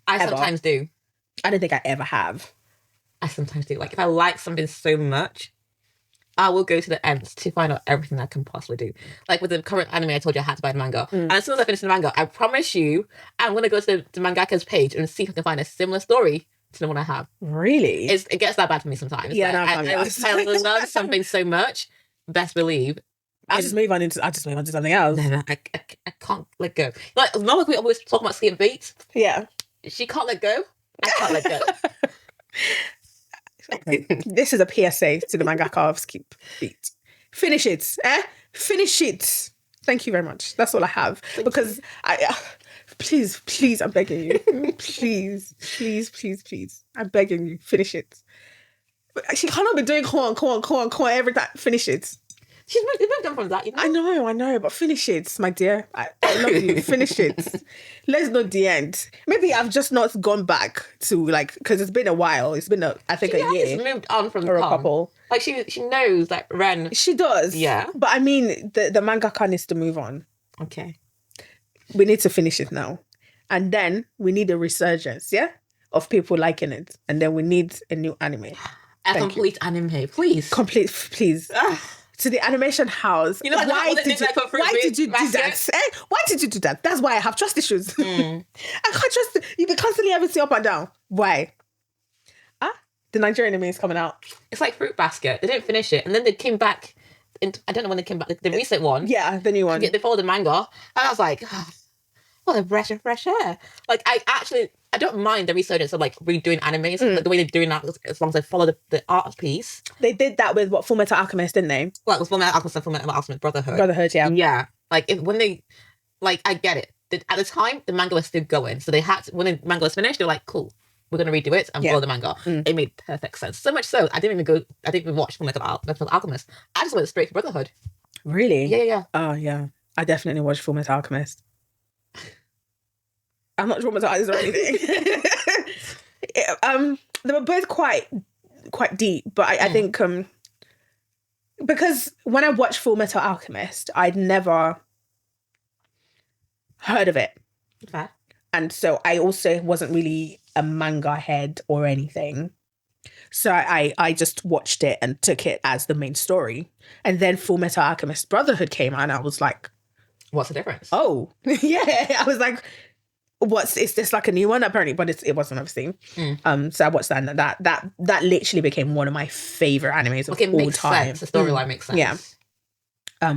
Speaker 1: I sometimes do.
Speaker 2: I don't think I ever have.
Speaker 1: I sometimes do. Like if I like something so much, I will go to the ends to find out everything I can possibly do. Like with the current anime, I told you I had to buy the manga. And as soon as I finish the manga, I promise you, I'm going to go to the mangaka's page and see if I can find a similar story to the one I have.
Speaker 2: Really?
Speaker 1: It gets that bad for me sometimes.
Speaker 2: Yeah,
Speaker 1: like, I love something so much, best believe.
Speaker 2: I'll just move on to something else.
Speaker 1: No, I can't let go. Like, remember we always talk about Sleep Beats?
Speaker 2: Yeah.
Speaker 1: She can't let go. I can't let go.
Speaker 2: This is a PSA to the mangaka of Skip Beat. Finish it. Finish it. Thank you very much. That's all I have. Because please, I'm begging you. please. I'm begging you. Finish it. She cannot be doing come on every time. Finish it.
Speaker 1: She's moved on from that, you
Speaker 2: know? I know, but finish it, my dear. I love you. Finish it. Let's know the end. Maybe I've just not gone back to like, because it's been a while. It's been I think a year.
Speaker 1: She's moved on from
Speaker 2: or a couple.
Speaker 1: Like she knows that Ren.
Speaker 2: She does.
Speaker 1: Yeah.
Speaker 2: But I mean, the mangaka needs to move on.
Speaker 1: Okay.
Speaker 2: We need to finish it now, and then we need a resurgence, of people liking it, and then we need a new anime.
Speaker 1: Complete anime, please.
Speaker 2: Complete, please. To the animation house.
Speaker 1: You know, why did you
Speaker 2: do that? Why did you do that? That's why I have trust issues. I can't trust it. You be constantly everything up and down. Why? The Nigerian anime is coming out.
Speaker 1: It's like Fruit Basket. They didn't finish it, and then they came back. I don't know when they came back. The recent one.
Speaker 2: Yeah, the new one.
Speaker 1: They followed the manga, and I was like, what a breath of fresh air. Like I don't mind the resurgence of like redoing animes, like the way they're doing that, as long as they follow the art piece.
Speaker 2: They did that with Full Metal Alchemist, didn't they?
Speaker 1: Well, it was Full Metal Alchemist and Full Metal Alchemist Brotherhood.
Speaker 2: Brotherhood, yeah.
Speaker 1: Yeah. Like when they, like I get it. At the time, the manga was still going, so they had to, when the manga was finished, they were like, cool, we're gonna redo it and follow the manga. It made perfect sense. So much so, I didn't even watch Full Metal Alchemist. I just went straight to Brotherhood.
Speaker 2: Really?
Speaker 1: Yeah.
Speaker 2: Oh yeah, I definitely watched Full Metal Alchemist. I'm not traumatized or anything. They were both quite deep, but I think because when I watched Full Metal Alchemist, I'd never heard of it.
Speaker 1: Okay.
Speaker 2: And so I also wasn't really a manga head or anything. So I just watched it and took it as the main story. And then Full Metal Alchemist Brotherhood came out and I was like,
Speaker 1: what's the difference?
Speaker 2: Oh, yeah. I was like, is this like a new one? Apparently, but it wasn't, obviously. So I watched that, and that literally became one of my favorite animes of all time.
Speaker 1: Sense. The storyline makes sense.
Speaker 2: Yeah.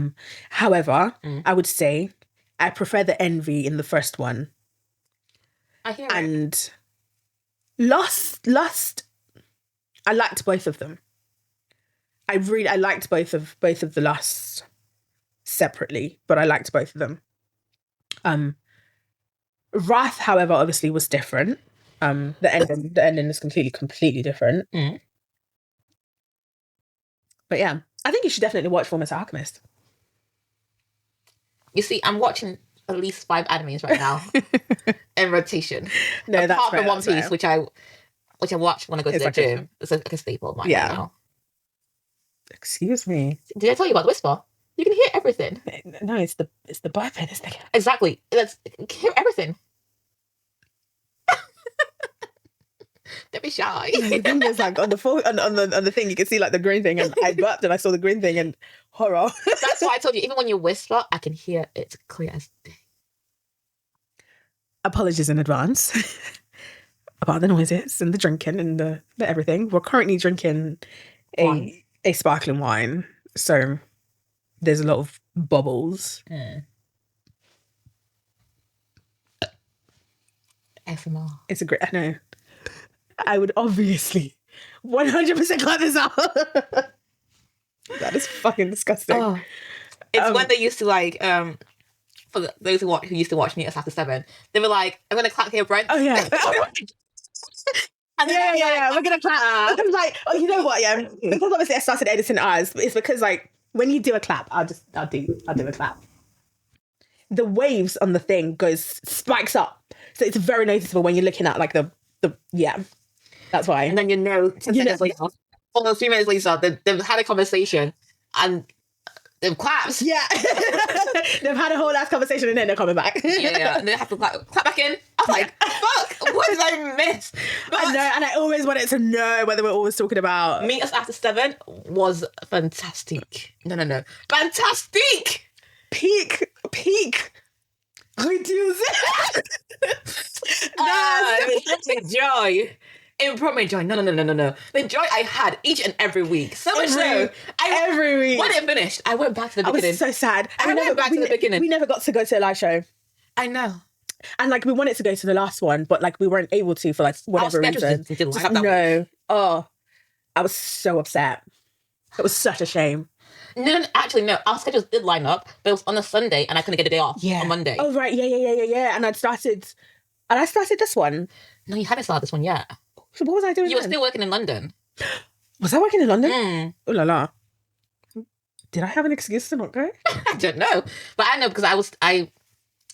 Speaker 2: However, I would say I prefer the envy in the first one.
Speaker 1: I hear
Speaker 2: and it. Lust. I liked both of them. I liked both of the lusts separately, but I liked both of them. Wrath, however, obviously was different. The ending is completely different. But yeah, I think you should definitely watch Full Metal Alchemist.
Speaker 1: You see, I'm watching at least 5 animes right now in rotation.
Speaker 2: No, that's
Speaker 1: apart
Speaker 2: fair,
Speaker 1: from One Piece,
Speaker 2: fair.
Speaker 1: which I watch when I go to the gym. It's like a staple of mine right now.
Speaker 2: Excuse me.
Speaker 1: Did I tell you about the Whisper? You can hear everything.
Speaker 2: No, it's the biped, isn't it?
Speaker 1: Exactly. Hear everything. Don't be shy.
Speaker 2: The thing is, like on the thing, you can see like the green thing, and I burped and I saw the green thing, and horror.
Speaker 1: That's why I told you, even when you whisper, I can hear it clear as day.
Speaker 2: Apologies in advance about the noises and the drinking and the everything. We're currently drinking a sparkling wine, so there's a lot of bubbles.
Speaker 1: FMR.
Speaker 2: It's a great. I know. I would obviously 100% cut this out. That is fucking disgusting.
Speaker 1: Oh. It's when they used to like for those who used to watch me at After 7, they were like, I'm gonna clap here, Brent.
Speaker 2: Oh yeah.
Speaker 1: And
Speaker 2: yeah, we're gonna clap. Because like, oh, you know what? Yeah, because obviously I started editing ours. It's because like when you do a clap, I'll do a clap. The waves on the thing spikes up, so it's very noticeable when you're looking at like the yeah. That's why.
Speaker 1: And then you know, a few minutes later, they've had a conversation and they've clapped.
Speaker 2: Yeah. They've had a whole last conversation and then they're coming back.
Speaker 1: Yeah. And they have to clap back in. I was like, fuck, what did I miss? But
Speaker 2: I know, and I always wanted to know whether we're always talking about...
Speaker 1: Meet Us After 7 was fantastic. No. Fantastic!
Speaker 2: Peak. Reduce it.
Speaker 1: The joy. It brought me joy. No. The joy I had each and every week. So much so.
Speaker 2: Every week.
Speaker 1: When it finished, I went back to the beginning.
Speaker 2: I was so sad.
Speaker 1: I went back to the beginning.
Speaker 2: We never got to go to a live show.
Speaker 1: I know.
Speaker 2: And like we wanted to go to the last one, but like we weren't able to for like whatever reason.
Speaker 1: Didn't line up that week.
Speaker 2: Oh, I was so upset. It was such a shame.
Speaker 1: No, actually, no. Our schedules did line up, but it was on a Sunday, and I couldn't get a day off on Monday.
Speaker 2: Oh right, yeah. And I started this one.
Speaker 1: No, you hadn't started this one yet.
Speaker 2: So what was I doing?
Speaker 1: You were still working in London.
Speaker 2: Was I working in London? Oh la la. Did I have an excuse to not go?
Speaker 1: I don't know, but I know because it was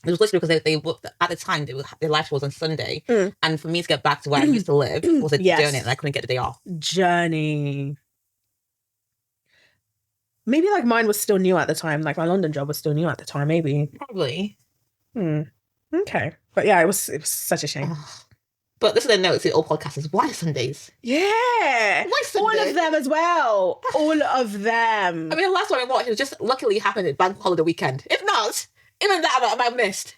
Speaker 1: literally because they at the time their live show was on Sunday, and for me to get back to where I used to live was a journey, and I couldn't get the day off.
Speaker 2: Journey. Maybe like mine was still new at the time. Like my London job was still new at the time. Maybe.
Speaker 1: Probably.
Speaker 2: Okay, but yeah, it was such a shame.
Speaker 1: But this is a note to all podcasters. Why Sundays?
Speaker 2: Yeah.
Speaker 1: Why Sundays?
Speaker 2: All of them as well. All of them.
Speaker 1: I mean, the last one I watched was just luckily happened at Bank Holiday weekend. If not, even that I might have missed.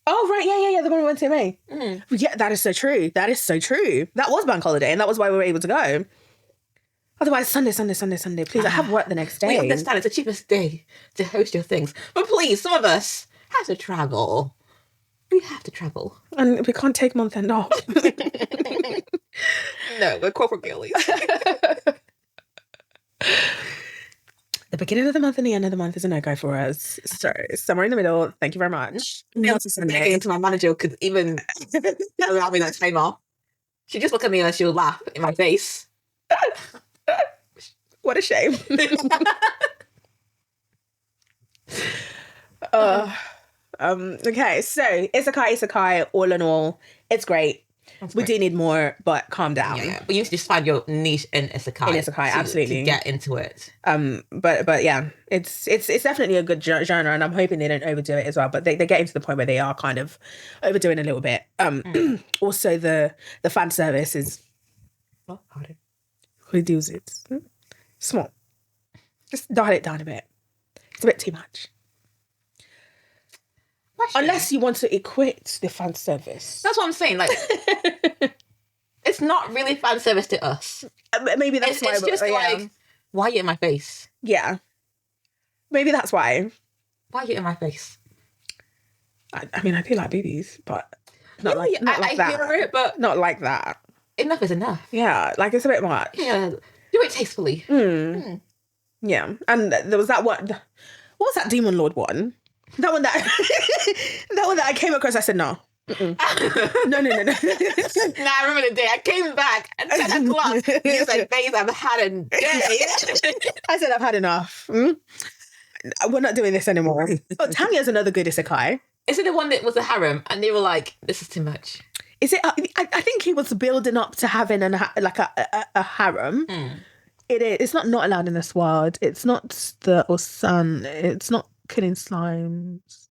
Speaker 2: Oh, right. Yeah. The one we went to in May. Yeah, that is so true. That was Bank Holiday, and that was why we were able to go. Otherwise, Sunday. Please, I have work the next day.
Speaker 1: We understand it's the cheapest day to host your things. But please, some of us have to travel. We have to travel.
Speaker 2: And we can't take month end off.
Speaker 1: No, we're corporate girlies.
Speaker 2: The beginning of the month and the end of the month is a no-go for us. So, somewhere in the middle, thank you very much.
Speaker 1: Getting to my manager could even allow me that time off. She'd just look at me and she would laugh in my face.
Speaker 2: What a shame. Okay, so Isekai, all in all, it's great. We do need more, but calm down.
Speaker 1: Yeah, but you need to just find your niche in Isekai.
Speaker 2: Absolutely.
Speaker 1: To get into it.
Speaker 2: But yeah, it's definitely a good genre, and I'm hoping they don't overdo it as well. But they get into the point where they are kind of overdoing a little bit. Also the fan service is reduce it. Small. Just dial it down a bit. It's a bit too much. Unless you want to equate the fan service.
Speaker 1: That's what I'm saying. Like, it's not really fan service to us.
Speaker 2: Maybe that's why.
Speaker 1: It's just like, why are you in my face?
Speaker 2: Yeah. Maybe that's why.
Speaker 1: Why are you in my face?
Speaker 2: I mean, I do like boobies, but not like that.
Speaker 1: I hear it, but
Speaker 2: not like that.
Speaker 1: Enough is enough.
Speaker 2: Yeah, like it's a bit much.
Speaker 1: Yeah, do it tastefully.
Speaker 2: Yeah, and there was that one. What was that Demon Lord one? That one that I came across. I said no. No.
Speaker 1: Nah, I remember the day I came back at 10 o'clock. You said, "Babe, I've had a day."
Speaker 2: I said, "I've had enough. We're not doing this anymore." Oh, Tanya's another good isekai.
Speaker 1: Is it the one that was a harem and they were like, "This is too much"?
Speaker 2: Is it? I think he was building up to having a harem. It's not allowed in this world. It's not the Osan. It's not killing slimes.